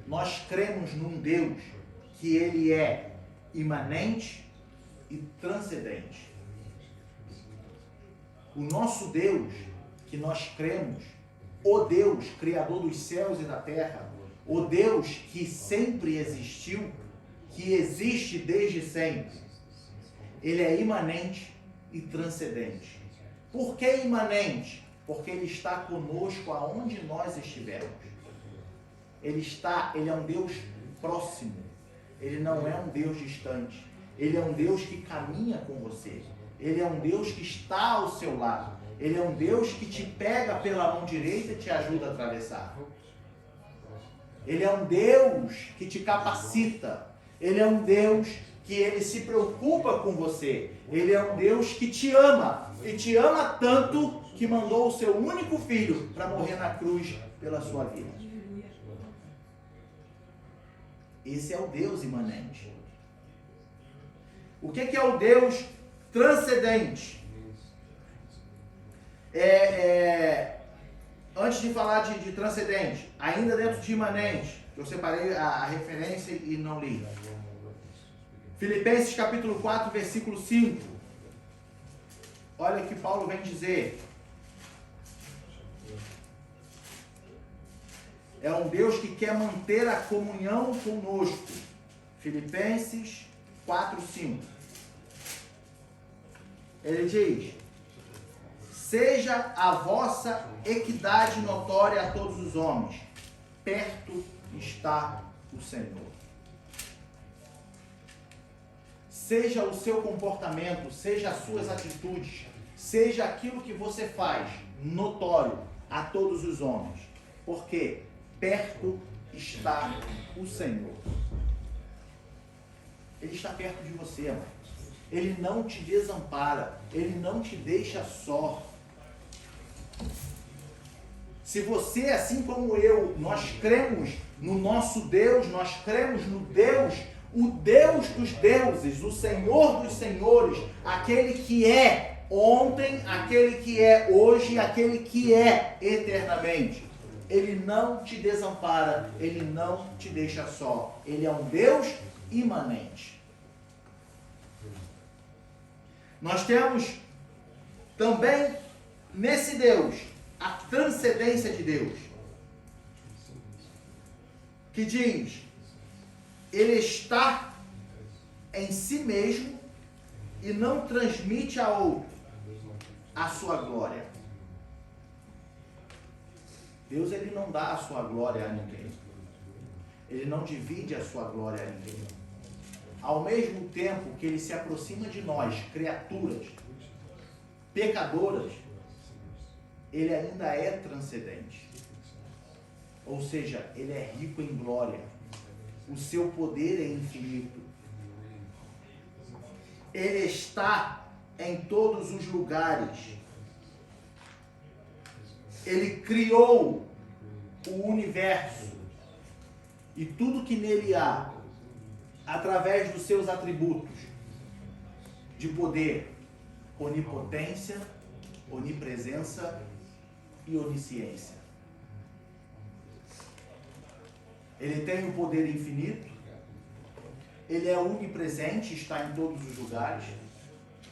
nós cremos num Deus que ele é imanente e transcendente. O nosso Deus, que nós cremos, o Deus criador dos céus e da terra, o Deus que sempre existiu, que existe desde sempre, ele é imanente e transcendente. Por que imanente? Porque ele está conosco aonde nós estivermos. Ele é um Deus próximo. Ele não é um Deus distante. Ele é um Deus que caminha com você. Ele é um Deus que está ao seu lado. Ele é um Deus que te pega pela mão direita e te ajuda a atravessar. Ele é um Deus que te capacita. Ele é um Deus que Ele se preocupa com você. Ele é um Deus que te ama. E te ama tanto que mandou o seu único filho para morrer na cruz pela sua vida. Esse é o Deus imanente. O que é o Deus transcendente? Antes de falar de transcendente, ainda dentro de imanente, eu separei a referência e não li. Filipenses capítulo 4, versículo 5. Olha o que Paulo vem dizer. É um Deus que quer manter a comunhão conosco. Filipenses 4, 5. Ele diz: seja a vossa equidade notória a todos os homens. Perto está o Senhor. Seja o seu comportamento, seja as suas atitudes, seja aquilo que você faz notório a todos os homens. Porque perto está o Senhor. Ele está perto de você, amado. Ele não te desampara. Ele não te deixa só. Se você, assim como eu, nós cremos no nosso Deus, nós cremos no Deus, o Deus dos deuses, o Senhor dos senhores, aquele que é ontem, aquele que é hoje, aquele que é eternamente. Ele não te desampara, Ele não te deixa só. Ele é um Deus imanente. Nós temos também nesse Deus a transcendência de Deus, que diz: Ele está em si mesmo e não transmite a outro a sua glória. Deus, Ele não dá a sua glória a ninguém. Ele não divide a sua glória a ninguém. Ao mesmo tempo que Ele se aproxima de nós, criaturas, pecadoras, Ele ainda é transcendente. Ou seja, Ele é rico em glória. O seu poder é infinito. Ele está em todos os lugares. Ele criou o universo e tudo que nele há, através dos seus atributos de poder, onipotência, onipresença e onisciência. Ele tem um poder infinito, ele é onipresente, está em todos os lugares,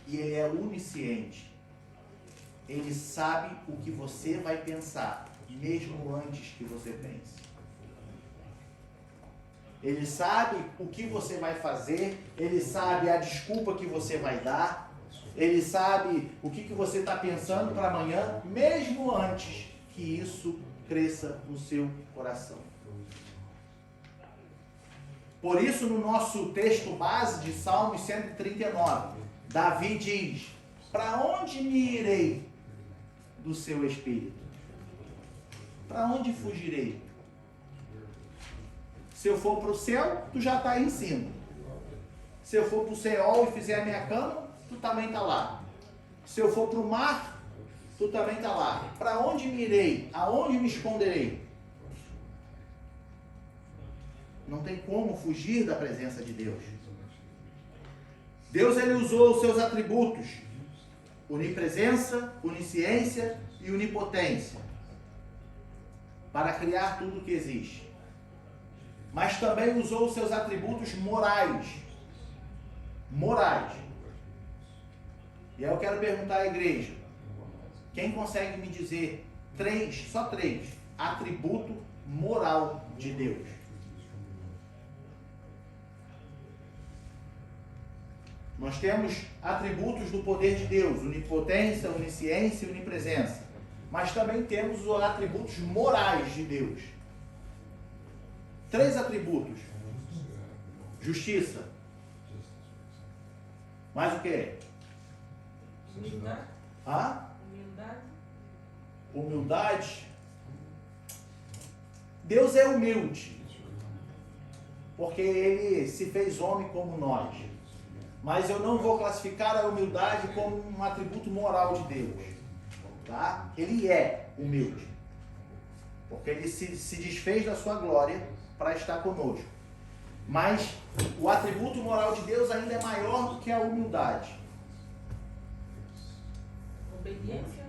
e ele é onisciente. Ele sabe o que você vai pensar, mesmo antes que você pense. Ele sabe o que você vai fazer, ele sabe a desculpa que você vai dar, ele sabe o que você está pensando para amanhã, mesmo antes que isso cresça no seu coração. Por isso, no nosso texto base de Salmo 139, Davi diz: para onde me irei do seu espírito? Para onde fugirei? Se eu for para o céu, tu já está aí em cima. Se eu for para o Seol e fizer a minha cama, tu também está lá. Se eu for para o mar, tu também está lá. Para onde me irei? Aonde me esconderei? Não tem como fugir da presença de Deus. Deus, Ele usou os seus atributos: onipresença, onisciência e onipotência, para criar tudo o que existe. Mas também usou os seus atributos morais. Morais. E aí eu quero perguntar à igreja: quem consegue me dizer só três, atributo moral de Deus? Nós temos atributos do poder de Deus: onipotência, onisciência e onipresença. Mas também temos os atributos morais de Deus. 3 atributos: justiça. Mais o quê?
Humildade.
Humildade. Humildade. Deus é humilde, porque Ele se fez homem como nós. mas eu não vou classificar a humildade como um atributo moral de Deus. Tá? Ele é humilde, porque ele se desfez da sua glória para estar conosco. Mas o atributo moral de Deus ainda é maior do que a humildade.
Obediência.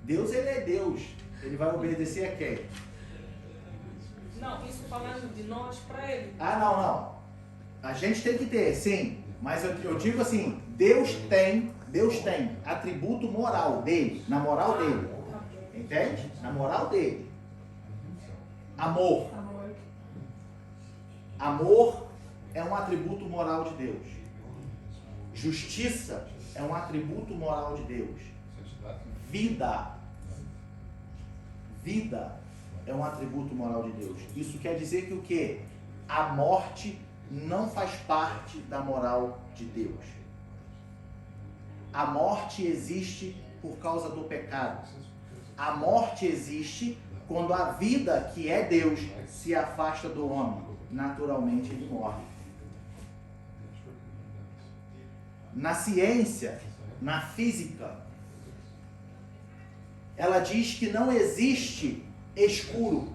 Deus, ele é Deus. Ele vai obedecer a quem?
Não, isso falando de nós para ele.
Ah, não. A gente tem que ter, sim. Mas eu digo assim, Deus tem atributo moral dele, na moral dele. Entende? Na moral dele. Amor. Amor é um atributo moral de Deus. Justiça é um atributo moral de Deus. Vida é um atributo moral de Deus. Isso quer dizer que o quê? A morte não faz parte da moral de Deus. A morte existe por causa do pecado. A morte existe quando a vida, que é Deus, se afasta do homem. Naturalmente ele morre. Na ciência, na física, ela diz que não existe escuro.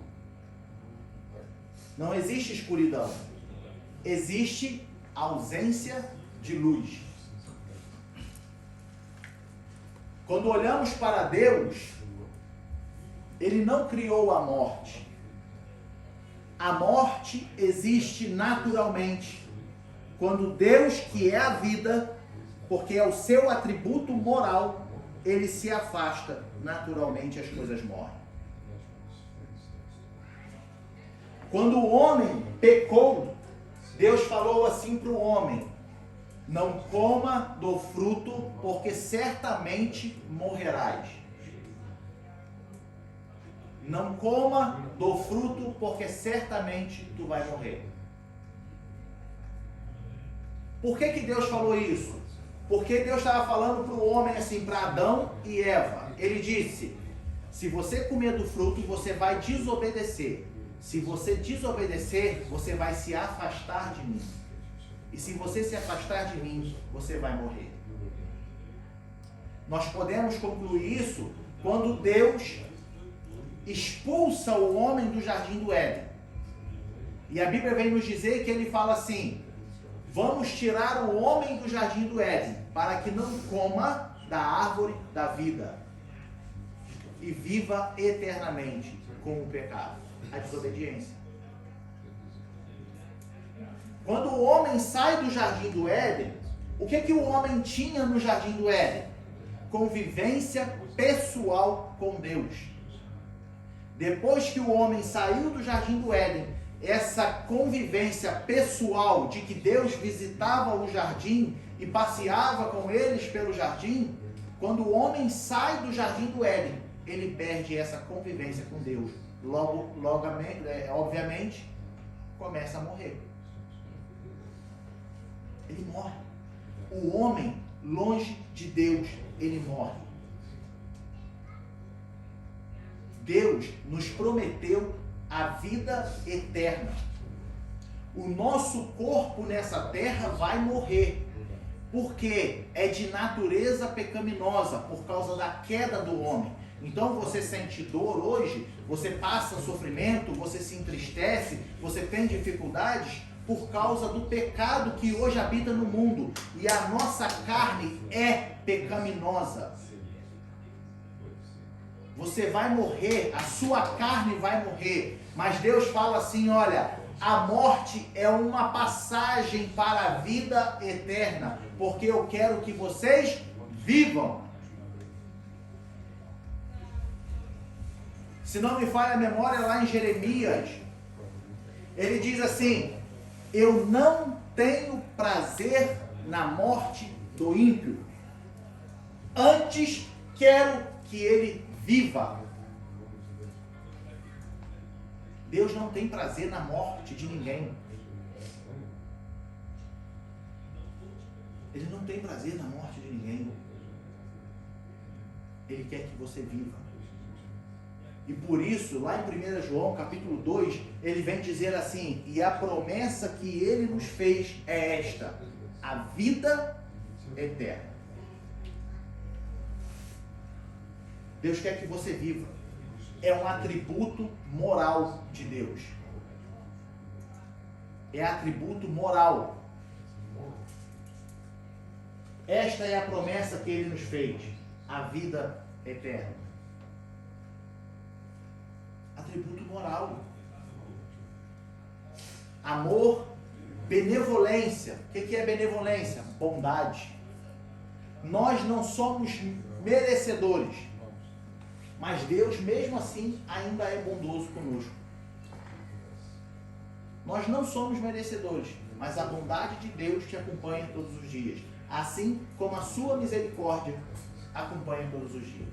Não existe escuridão. Existe ausência de luz. Quando olhamos para Deus, Ele não criou a morte. A morte existe naturalmente. Quando Deus, que é a vida, porque é o seu atributo moral, Ele se afasta, naturalmente as coisas morrem. Quando o homem pecou, Deus falou assim para o homem: não coma do fruto, porque certamente morrerás. Não coma do fruto, porque certamente tu vai morrer. Por que Deus falou isso? Porque Deus estava falando para o homem assim, para Adão e Eva. Ele disse: se você comer do fruto, você vai desobedecer. Se você desobedecer, você vai se afastar de mim. E se você se afastar de mim, você vai morrer. Nós podemos concluir isso quando Deus expulsa o homem do jardim do Éden. E a Bíblia vem nos dizer que ele fala assim: vamos tirar o homem do jardim do Éden, para que não coma da árvore da vida e viva eternamente com o pecado, a desobediência. Quando o homem sai do jardim do Éden, o que o homem tinha no jardim do Éden? Convivência pessoal com Deus. Depois que o homem saiu do jardim do Éden, essa convivência pessoal de que Deus visitava o jardim e passeava com eles pelo jardim, quando o homem sai do jardim do Éden, ele perde essa convivência com Deus. Logo, obviamente, começa a morrer. Ele morre. O homem, longe de Deus, ele morre. Deus nos prometeu a vida eterna. O nosso corpo nessa terra vai morrer, porque é de natureza pecaminosa, por causa da queda do homem. Então você sente dor hoje, você passa sofrimento, você se entristece, você tem dificuldades por causa do pecado que hoje habita no mundo. E a nossa carne é pecaminosa. Você vai morrer, a sua carne vai morrer. Mas Deus fala assim: olha, a morte é uma passagem para a vida eterna, porque eu quero que vocês vivam. Se não me falha a memória, lá em Jeremias, ele diz assim: eu não tenho prazer na morte do ímpio, antes quero que ele viva. Deus não tem prazer na morte de ninguém. Ele não tem prazer na morte de ninguém. Ele quer que você viva. E por isso, lá em 1 João, capítulo 2, ele vem dizer assim: e a promessa que ele nos fez é esta, a vida eterna. Deus quer que você viva. É um atributo moral de Deus. É atributo moral. Esta é a promessa que ele nos fez, a vida eterna. Atributo moral. Amor, benevolência. O que é benevolência? Bondade. Nós não somos merecedores, mas Deus, mesmo assim, ainda é bondoso conosco. Nós não somos merecedores, mas a bondade de Deus te acompanha todos os dias, assim como a sua misericórdia acompanha todos os dias.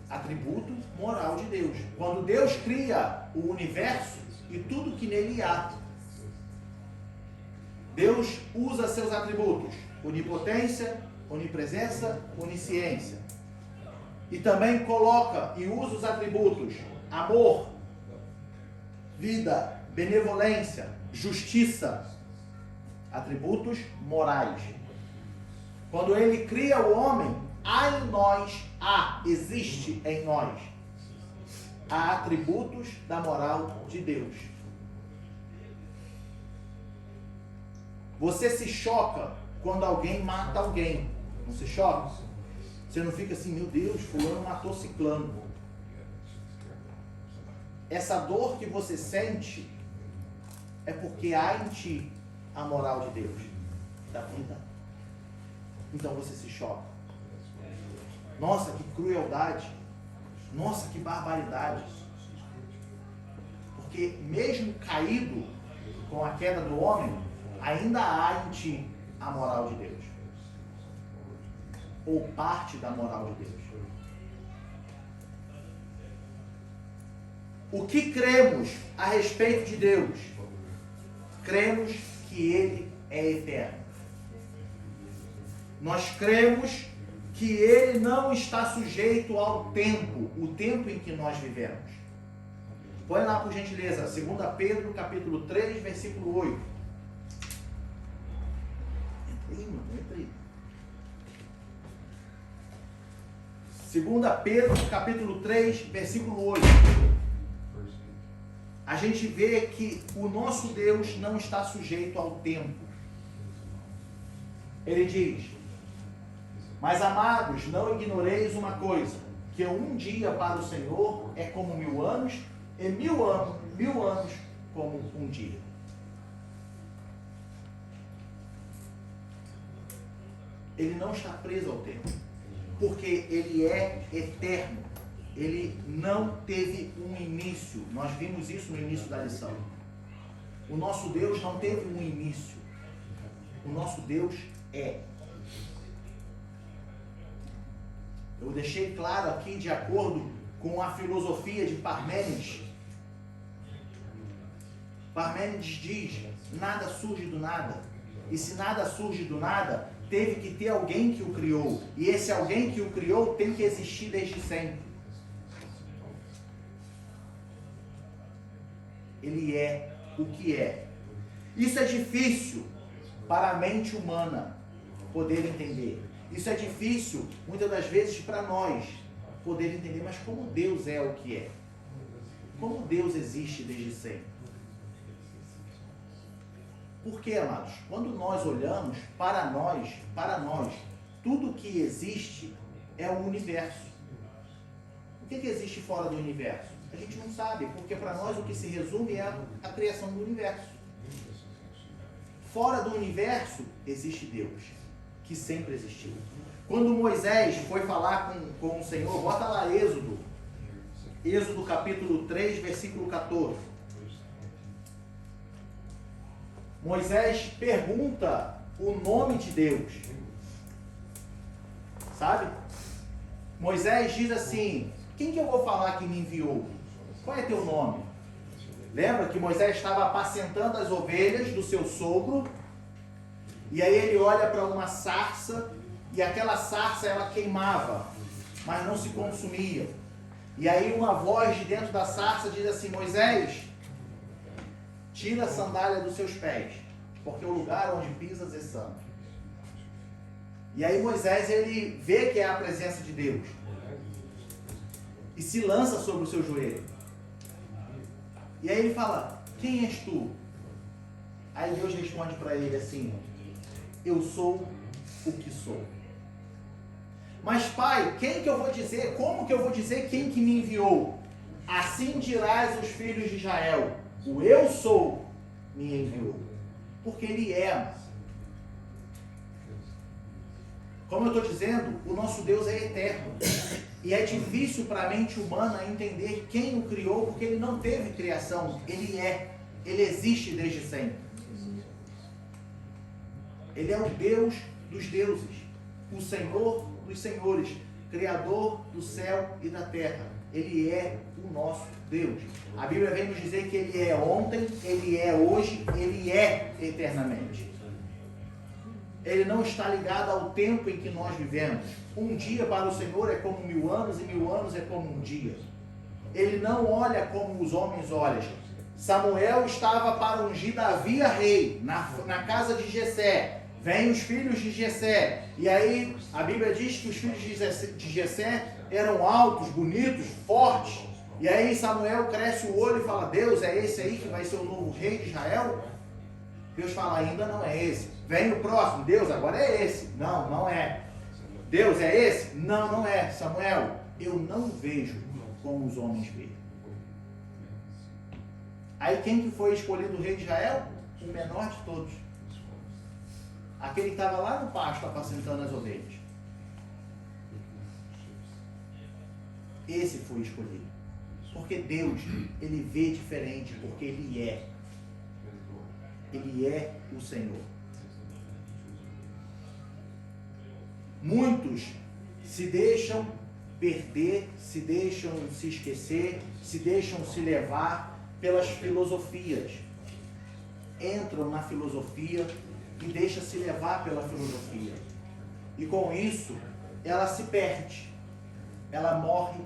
Atributo moral de Deus. Quando Deus cria o universo e tudo que nele há, Deus usa seus atributos: onipotência, onipresença, onisciência. E também coloca e usa os atributos amor, vida, benevolência, justiça, atributos morais. Quando ele cria o homem, há em nós, existe em nós, há atributos da moral de Deus. Você se choca quando alguém mata alguém, não se choca? Você não fica assim, meu Deus, fulano matou ciclano. Essa dor que você sente é porque há em ti a moral de Deus, da vida. Então você se choca. Nossa, que crueldade. Nossa, que barbaridade. Porque mesmo caído com a queda do homem, ainda há em ti a moral de Deus. Ou parte da moral de Deus. O que cremos a respeito de Deus? Cremos que Ele é eterno. Nós cremos que Ele não está sujeito ao tempo, o tempo em que nós vivemos. Põe lá, por gentileza, 2 Pedro, capítulo 3, versículo 8. Entra aí. 2 Pedro, capítulo 3, versículo 8. A gente vê que o nosso Deus não está sujeito ao tempo. Ele diz: mas amados, não ignoreis uma coisa, que um dia para o Senhor é como 1000 anos, e 1000 anos como um dia. Ele não está preso ao tempo, porque ele é eterno. Ele não teve um início. Nós vimos isso no início da lição. O nosso Deus não teve um início. O nosso Deus é. Eu deixei claro aqui, de acordo com a filosofia de Parmênides. Parmênides diz: nada surge do nada. E se nada surge do nada, teve que ter alguém que o criou. E esse alguém que o criou tem que existir desde sempre. Ele é o que é. Isso é difícil para a mente humana poder entender. Isso é difícil, muitas das vezes, para nós poder entender. Mas como Deus é o que é? Como Deus existe desde sempre? Por quê, amados? Quando nós olhamos para nós, tudo que existe é o universo. O que existe fora do universo? A gente não sabe, porque para nós o que se resume é a criação do universo. Fora do universo existe Deus, que sempre existiu. Quando Moisés foi falar com o Senhor, bota lá Êxodo capítulo 3, versículo 14. Moisés pergunta o nome de Deus. Sabe? Moisés diz assim: quem que eu vou falar que me enviou? Qual é teu nome? Lembra que Moisés estava apacentando as ovelhas do seu sogro, e aí ele olha para uma sarça, e aquela sarça ela queimava. mas não se consumiam. E aí uma voz de dentro da sarça diz assim: Moisés, tira a sandália dos seus pés, porque o lugar onde pisas é santo. E aí Moisés, ele vê que é a presença de Deus e se lança sobre o seu joelho. E aí ele fala: quem és tu? Aí Deus responde para ele assim: eu sou o que sou. Mas pai, quem que eu vou dizer? Como que eu vou dizer quem que me enviou? Assim dirás os filhos de Israel: o eu sou me enviou. Porque ele é. Como eu estou dizendo, o nosso Deus é eterno. E é difícil para a mente humana entender quem o criou, porque ele não teve criação. Ele é. Ele existe desde sempre. Ele é o Deus dos deuses, o Senhor dos senhores, Criador do céu e da terra. Ele é o nosso Deus. A Bíblia vem nos dizer que Ele é ontem, Ele é hoje, Ele é eternamente. Ele não está ligado ao tempo em que nós vivemos. Um dia para o Senhor é como 1000 anos e 1000 anos é como um dia. Ele não olha como os homens olham. Samuel estava para ungir Davi a rei, na casa de Jessé. Vêm os filhos de Jessé. E aí a Bíblia diz que os filhos de Jessé eram altos, bonitos, fortes. E aí Samuel cresce o olho e fala: Deus, é esse aí que vai ser o novo rei de Israel? Deus fala: ainda não é esse. Vem o próximo. Deus, agora é esse. Não, não é. Deus, é esse? Não, não é. Samuel, eu não vejo como os homens veem. Aí quem que foi escolhido o rei de Israel? O menor de todos. Aquele que estava lá no pasto apacentando as ovelhas. Esse foi escolhido. Porque Deus, Ele vê diferente, porque Ele é. Ele é o Senhor. Muitos se deixam perder, se deixam se esquecer, se deixam se levar pelas filosofias. Entram na filosofia e deixam se levar pela filosofia. E com isso, ela se perde. Ela morre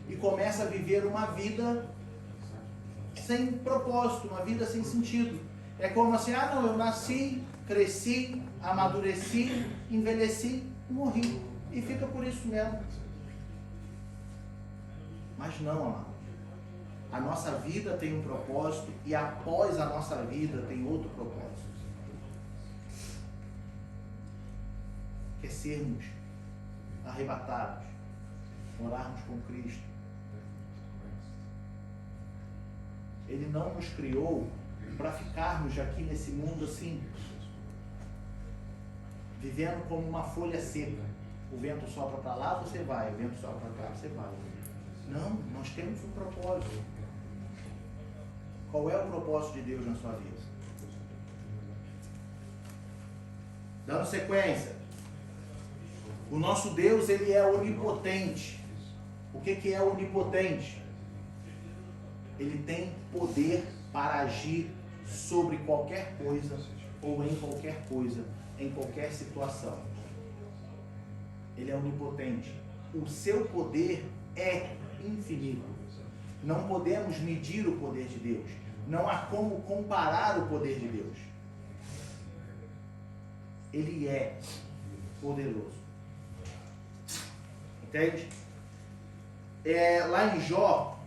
e começa a viver uma vida sem propósito, uma vida sem sentido. É como assim: ah não, eu nasci, cresci, amadureci, envelheci e morri. E fica por isso mesmo. Mas não, amado. A nossa vida tem um propósito e após a nossa vida tem outro propósito. Que é sermos arrebatados, morarmos com Cristo. Ele não nos criou para ficarmos aqui nesse mundo assim, vivendo como uma folha seca. O vento sopra para lá, você vai. O vento sopra para cá, você vai. Não, nós temos um propósito. Qual é o propósito de Deus na sua vida? Dando sequência. O nosso Deus, Ele é onipotente. O que é onipotente? Ele tem poder para agir sobre qualquer coisa ou em qualquer coisa, em qualquer situação. Ele é onipotente. O seu poder é infinito. Não podemos medir o poder de Deus. Não há como comparar o poder de Deus. Ele é poderoso. Entende? Lá em Jó,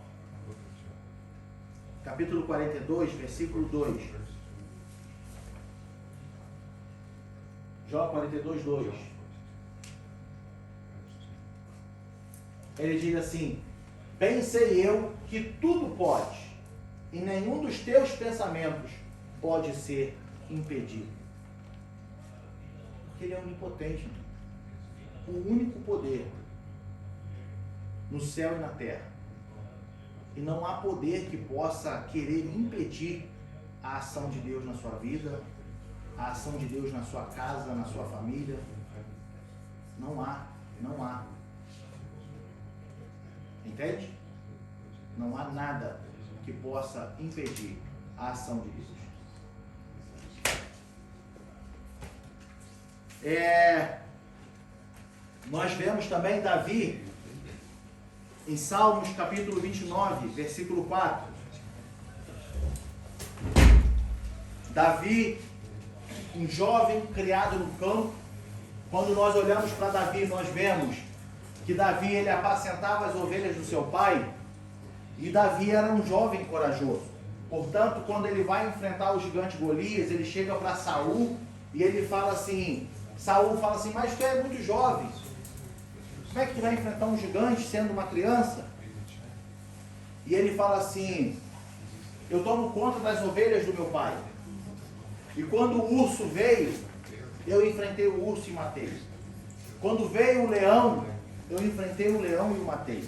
capítulo 42, versículo 2. Jó 42, 2. Ele diz assim: bem sei eu que tudo pode, e nenhum dos teus pensamentos pode ser impedido. Porque Ele é onipotente. O único poder no céu e na terra. E não há poder que possa querer impedir a ação de Deus na sua vida, a ação de Deus na sua casa, na sua família. Não há, não há. Entende? Não há nada que possa impedir a ação de Deus. Nós vemos também Davi Em Salmos capítulo 29, versículo 4. Davi, um jovem criado no campo. Quando nós olhamos para Davi, nós vemos que Davi ele apacentava as ovelhas do seu pai. E Davi era um jovem corajoso. Portanto, quando ele vai enfrentar o gigante Golias, ele chega para Saul e ele fala assim, Saul fala assim, mas tu é muito jovem. Como é que tu vai enfrentar um gigante sendo uma criança? E ele fala assim, eu tomo conta das ovelhas do meu pai. E quando o urso veio, eu enfrentei o urso e matei. Quando veio o leão, eu enfrentei o leão e o matei.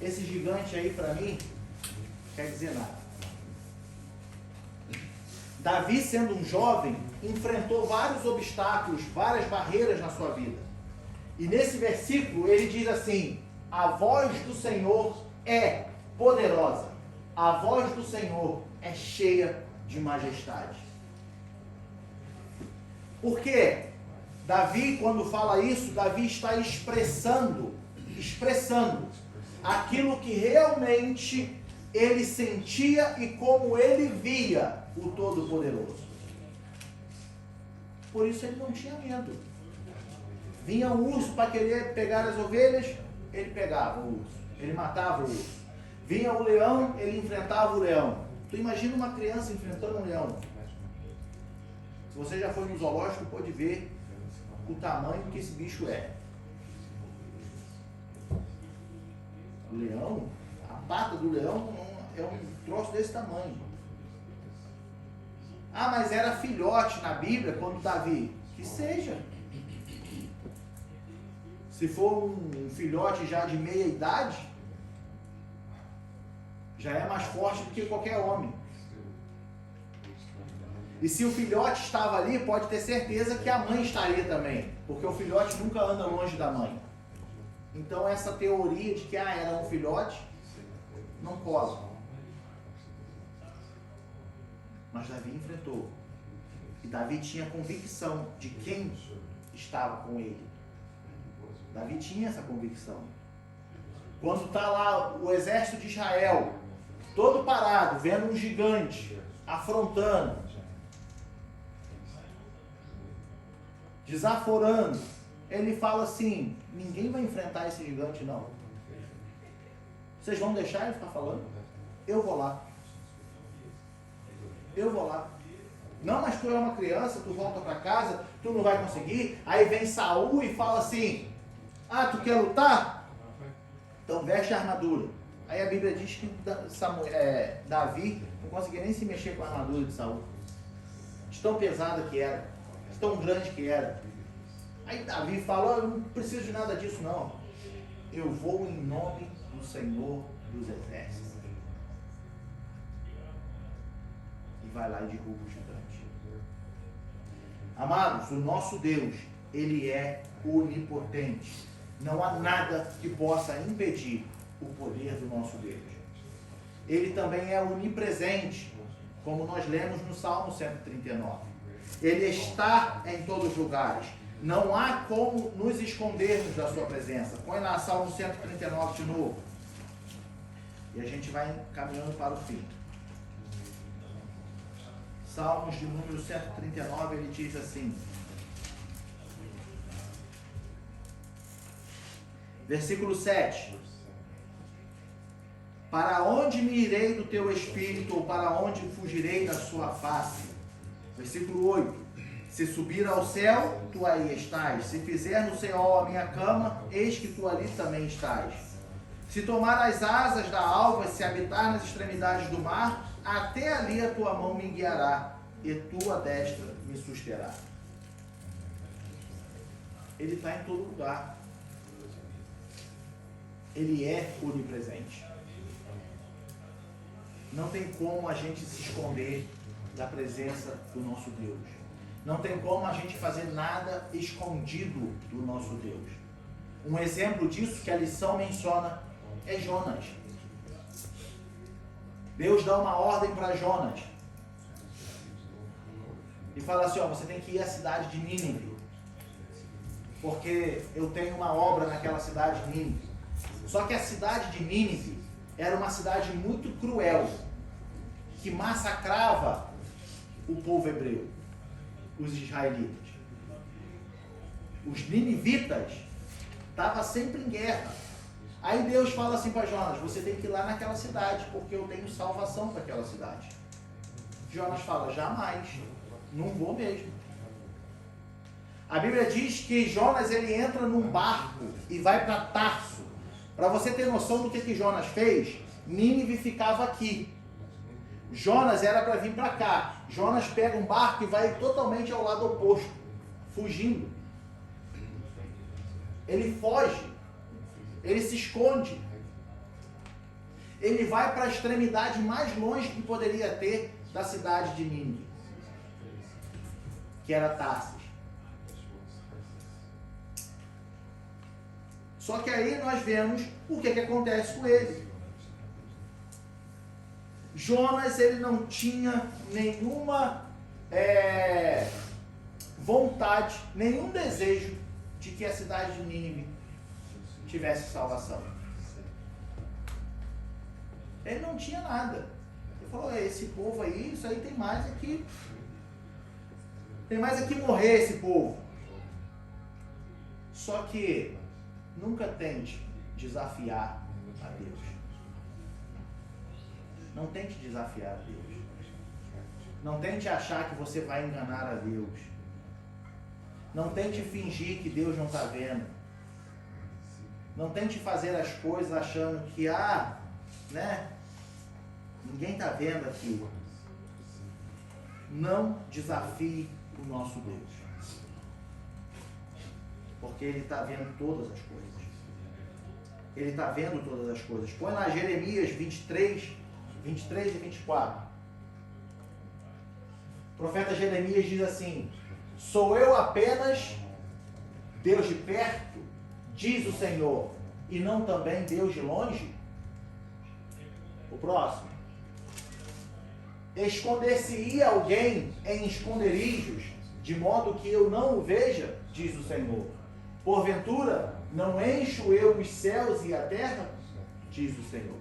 Esse gigante aí para mim, quer dizer nada. Davi, sendo um jovem, enfrentou vários obstáculos, várias barreiras na sua vida. E nesse versículo ele diz assim, a voz do Senhor é poderosa. A voz do Senhor é cheia de majestade. Porque Davi, quando fala isso, Davi está expressando aquilo que realmente ele sentia e como ele via o Todo-Poderoso. Por isso ele não tinha medo. Vinha um urso para querer pegar as ovelhas, ele pegava o urso, ele matava o urso. Vinha o leão, ele enfrentava o leão. Tu imagina uma criança enfrentando um leão. Se você já foi no zoológico, pode ver o tamanho que esse bicho é. O leão, a pata do leão é um troço desse tamanho. Ah, mas era filhote na Bíblia quando Davi. Que seja. Se for um filhote já de meia idade, já é mais forte do que qualquer homem. E se o filhote estava ali, pode ter certeza que a mãe estaria também. Porque o filhote nunca anda longe da mãe. Então essa teoria de que era um filhote, não cola. Mas Davi enfrentou. E Davi tinha convicção de quem estava com ele. Davi tinha essa convicção. Quando está lá o exército de Israel, todo parado, vendo um gigante, afrontando, desaforando, ele fala assim, ninguém vai enfrentar esse gigante não. Vocês vão deixar ele ficar falando? Eu vou lá. Eu vou lá. Não, mas tu é uma criança, tu volta para casa, tu não vai conseguir. Aí vem Saul e fala assim, tu quer lutar? Então veste a armadura. Aí a Bíblia diz que Davi não conseguia nem se mexer com a armadura de Saul. De tão pesada que era, de tão grande que era. Aí Davi fala, eu não preciso de nada disso não. Eu vou em nome do Senhor dos Exércitos. E vai lá e derruba o gigante. Amados, o nosso Deus, Ele é onipotente. Não há nada que possa impedir o poder do nosso Deus. Ele também é onipresente, como nós lemos no Salmo 139. Ele está em todos os lugares. Não há como nos escondermos da sua presença. Põe lá Salmo 139 de novo. E a gente vai caminhando para o fim. Salmos de número 139, ele diz assim. Versículo 7. Para onde me irei do teu espírito, ou para onde fugirei da sua face? Versículo 8. Se subir ao céu, tu aí estás. Se fizer no Seol a minha cama, eis que tu ali também estás. Se tomar as asas da alva, se habitar nas extremidades do mar, até ali a tua mão me guiará, e tua destra me susterá. Ele está em todo lugar. Ele é onipresente. Não tem como a gente se esconder da presença do nosso Deus. Não tem como a gente fazer nada escondido do nosso Deus. Um exemplo disso que a lição menciona é Jonas. Deus dá uma ordem para Jonas. E fala assim, você tem que ir à cidade de Nínive. Porque eu tenho uma obra naquela cidade de Nínive. Só que a cidade de Nínive era uma cidade muito cruel, que massacrava o povo hebreu, os israelitas. Os ninivitas estavam sempre em guerra. Aí Deus fala assim para Jonas: você tem que ir lá naquela cidade, porque eu tenho salvação para aquela cidade. Jonas fala: jamais, não vou mesmo. A Bíblia diz que Jonas ele entra num barco e vai para Tarso. Para você ter noção do que Jonas fez, Nínive ficava aqui. Jonas era para vir para cá. Jonas pega um barco e vai totalmente ao lado oposto, fugindo. Ele foge, ele se esconde. Ele vai para a extremidade mais longe que poderia ter da cidade de Nínive, que era Tarsis. Só que aí nós vemos o que acontece com ele. Jonas ele não tinha nenhuma vontade, nenhum desejo de que a cidade de Nínive tivesse salvação. Ele não tinha nada. Ele falou: esse povo aí, isso aí tem mais aqui. Tem mais aqui morrer esse povo. Só que nunca tente desafiar a Deus. Não tente desafiar a Deus. Não tente achar que você vai enganar a Deus. Não tente fingir que Deus não está vendo. Não tente fazer as coisas achando que, ninguém está vendo aqui. Não desafie o nosso Deus. Porque Ele está vendo todas as coisas. Ele está vendo todas as coisas. Põe lá Jeremias 23 e 24. O profeta Jeremias diz assim: sou eu apenas Deus de perto, diz o Senhor, e não também Deus de longe? O próximo. Esconder-se-ia alguém em esconderijos, de modo que eu não o veja, diz o Senhor. Porventura, não encho eu os céus e a terra, diz o Senhor.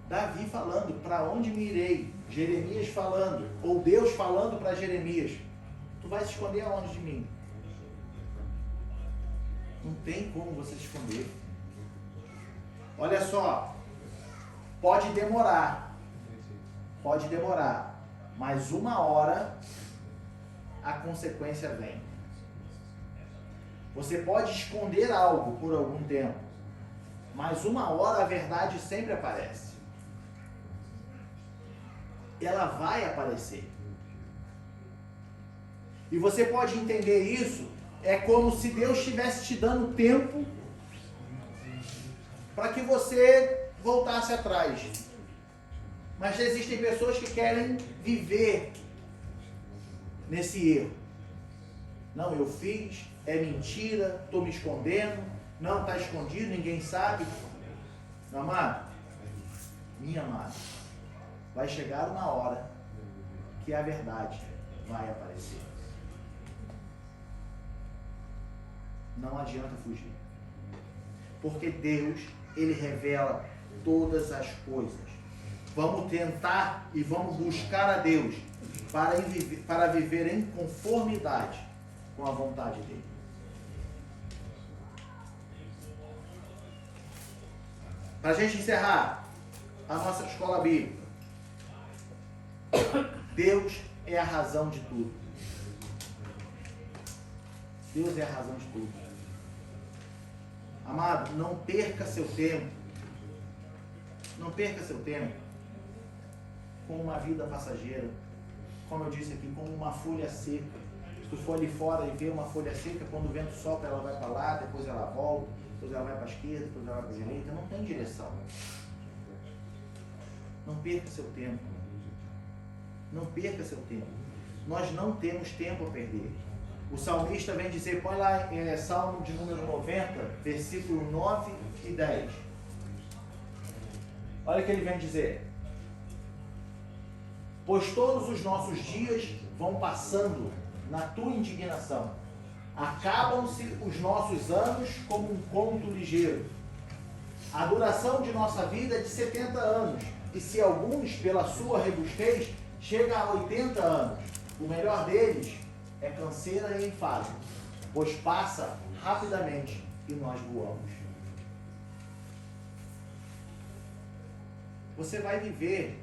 Davi falando: para onde me irei? Jeremias falando, ou Deus falando para Jeremias: tu vai se esconder aonde de mim? Não tem como você se esconder. Olha só, pode demorar, mas uma hora a consequência vem. Você pode esconder algo por algum tempo, mas uma hora a verdade sempre aparece. Ela vai aparecer. E você pode entender isso, é como se Deus estivesse te dando tempo para que você voltasse atrás. Mas existem pessoas que querem viver nesse erro. Não, eu fiz, é mentira, estou me escondendo, não, está escondido, ninguém sabe. Meu amado, minha amada, vai chegar uma hora que a verdade vai aparecer. Não adianta fugir. Porque Deus, Ele revela todas as coisas. Vamos tentar e vamos buscar a Deus para viver em conformidade com a vontade dEle. Para a gente encerrar a nossa escola bíblica, Deus é a razão de tudo. Deus é a razão de tudo. Amado, não perca seu tempo. Não perca seu tempo com uma vida passageira. Como eu disse aqui, como uma folha seca. Se tu for ali fora e ver uma folha seca, quando o vento sopra, ela vai para lá, depois ela volta, depois ela vai para a esquerda, depois ela vai para a direita. Não tem direção. Não perca seu tempo. Não perca seu tempo. Nós não temos tempo a perder. O salmista vem dizer, põe lá Salmo de número 90, versículo 9 e 10. Olha o que ele vem dizer. Pois todos os nossos dias vão passando na tua indignação. Acabam-se os nossos anos como um conto ligeiro. A duração de nossa vida é de 70 anos. E se alguns, pela sua robustez, chega a 80 anos, o melhor deles é canseira e enfado, pois passa rapidamente e nós voamos. Você vai viver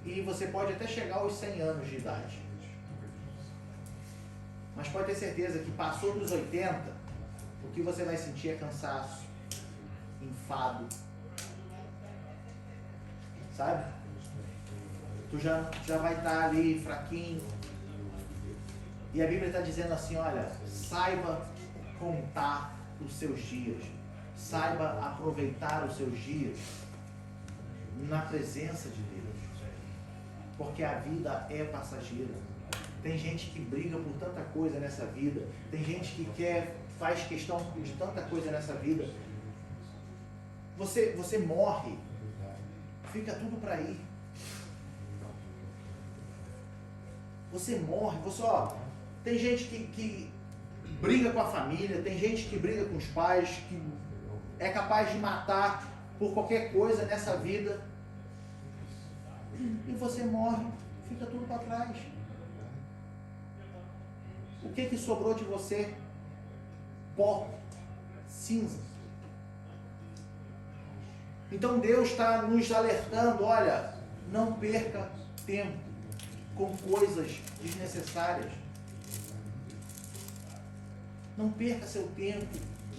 e você pode até chegar aos 100 anos de idade. Mas pode ter certeza que passou dos 80, o que você vai sentir é cansaço, enfado. Sabe? Tu já vai estar ali fraquinho. E a Bíblia está dizendo assim, olha, saiba contar os seus dias. Saiba aproveitar os seus dias na presença de Deus. Porque a vida é passageira. Tem gente que briga por tanta coisa nessa vida. Tem gente que faz questão de tanta coisa nessa vida. Você morre. Fica tudo para ir. Você morre. Tem gente que briga com a família. Tem gente que briga com os pais. Que é capaz de matar por qualquer coisa nessa vida. E você morre. Fica tudo para trás. O que sobrou de você? Pó, cinza. Então Deus está nos alertando, olha, não perca tempo com coisas desnecessárias. Não perca seu tempo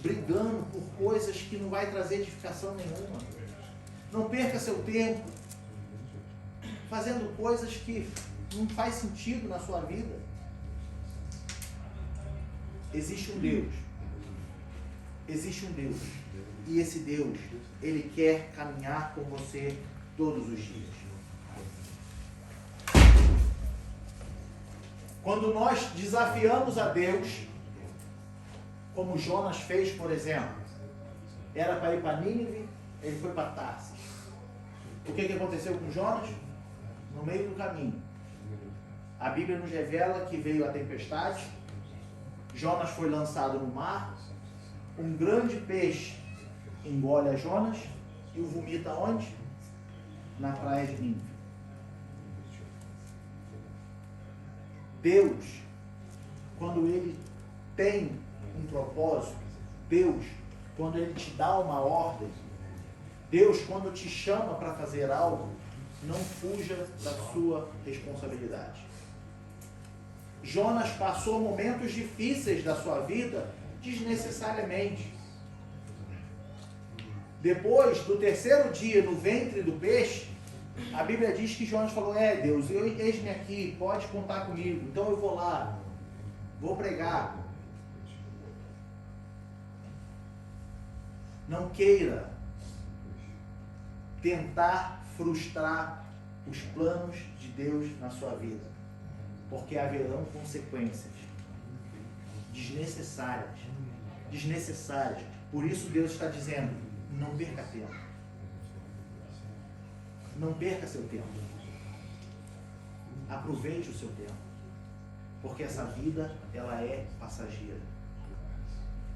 brigando por coisas que não vai trazer edificação nenhuma. Não perca seu tempo fazendo coisas que não faz sentido na sua vida. Existe um Deus. Existe um Deus. E esse Deus, Ele quer caminhar com você todos os dias. Quando nós desafiamos a Deus, como Jonas fez, por exemplo, era para ir para Nínive, ele foi para Tarsis. O que aconteceu com Jonas? No meio do caminho, a Bíblia nos revela que veio a tempestade, Jonas foi lançado no mar, um grande peixe engole a Jonas e o vomita onde? Na praia de Nínive. Deus, quando Ele tem um propósito, Deus, quando Ele te dá uma ordem, Deus, quando te chama para fazer algo, não fuja da sua responsabilidade. Jonas passou momentos difíceis da sua vida desnecessariamente. Depois do terceiro dia no ventre do peixe, a Bíblia diz que Jonas falou, Deus, eis-me aqui, pode contar comigo. Então eu vou lá, vou pregar. Não queira tentar frustrar os planos de Deus na sua vida, porque haverão consequências desnecessárias. Por isso Deus está dizendo, não perca tempo. Não perca seu tempo. Aproveite o seu tempo, porque essa vida, ela é passageira.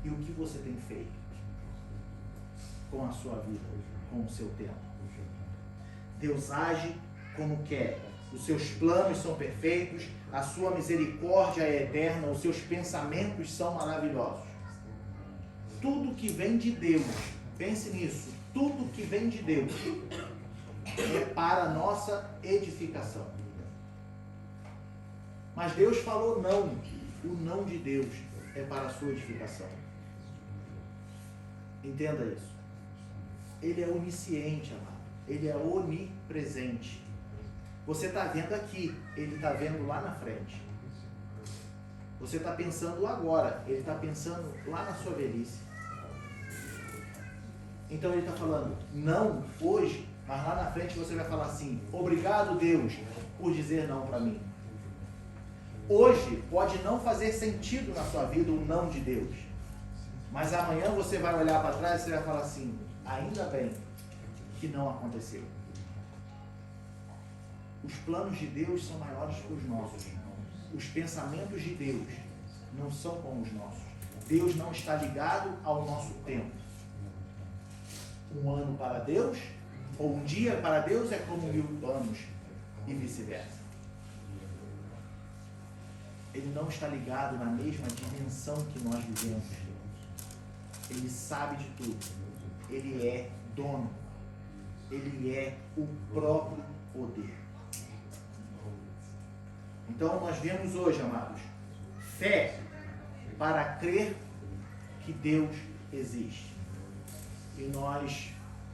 E o que você tem feito com a sua vida, com o seu tempo? Deus age como quer. Os seus planos são perfeitos, a sua misericórdia é eterna, os seus pensamentos são maravilhosos. Tudo que vem de Deus, pense nisso, tudo que vem de Deus é para a nossa edificação. Mas Deus falou não, o não de Deus é para a sua edificação. Entenda isso. Ele é onisciente, amado. Ele é onipresente. Você está vendo aqui, Ele está vendo lá na frente. Você está pensando agora, Ele está pensando lá na sua velhice. Então Ele está falando, não hoje, mas lá na frente você vai falar assim, obrigado Deus por dizer não para mim. Hoje pode não fazer sentido na sua vida o não de Deus. Mas amanhã você vai olhar para trás e você vai falar assim, ainda bem que não aconteceu. Os planos de Deus são maiores que os nossos. Os pensamentos de Deus não são como os nossos. Deus não está ligado ao nosso tempo. Um ano para Deus, ou um dia para Deus é como 1000 anos, e vice-versa. Ele não está ligado na mesma dimensão que nós vivemos. Ele sabe de tudo. Ele é dono. Ele é o próprio poder. Então nós vemos hoje, amados, fé para crer que Deus existe. E nós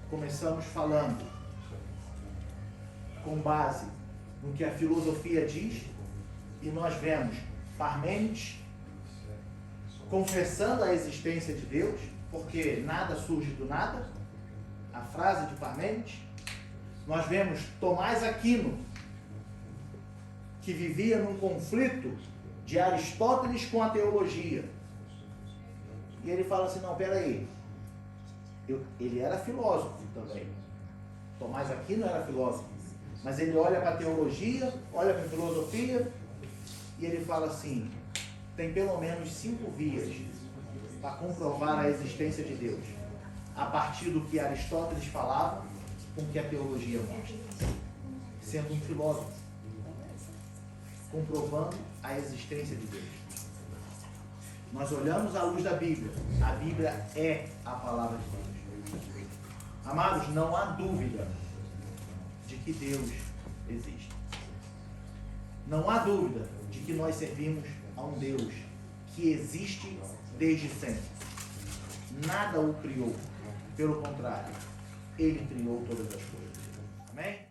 começamos falando com base no que a filosofia diz, e nós vemos Parmênides confessando a existência de Deus, porque nada surge do nada, a frase de Parmênides. Nós vemos Tomás Aquino, que vivia num conflito de Aristóteles com a teologia. E ele fala assim, não, peraí, ele era filósofo também. Tomás Aquino era filósofo. Mas ele olha para a teologia, olha para a filosofia, e ele fala assim, tem pelo menos 5 vias para comprovar a existência de Deus, a partir do que Aristóteles falava com o que a teologia mostra. Sendo um filósofo, comprovando a existência de Deus. Nós olhamos à luz da Bíblia. A Bíblia é a palavra de Deus. Amados, não há dúvida de que Deus existe. Não há dúvida de que nós servimos a um Deus que existe desde sempre. Nada o criou. Pelo contrário, Ele criou todas as coisas. Amém?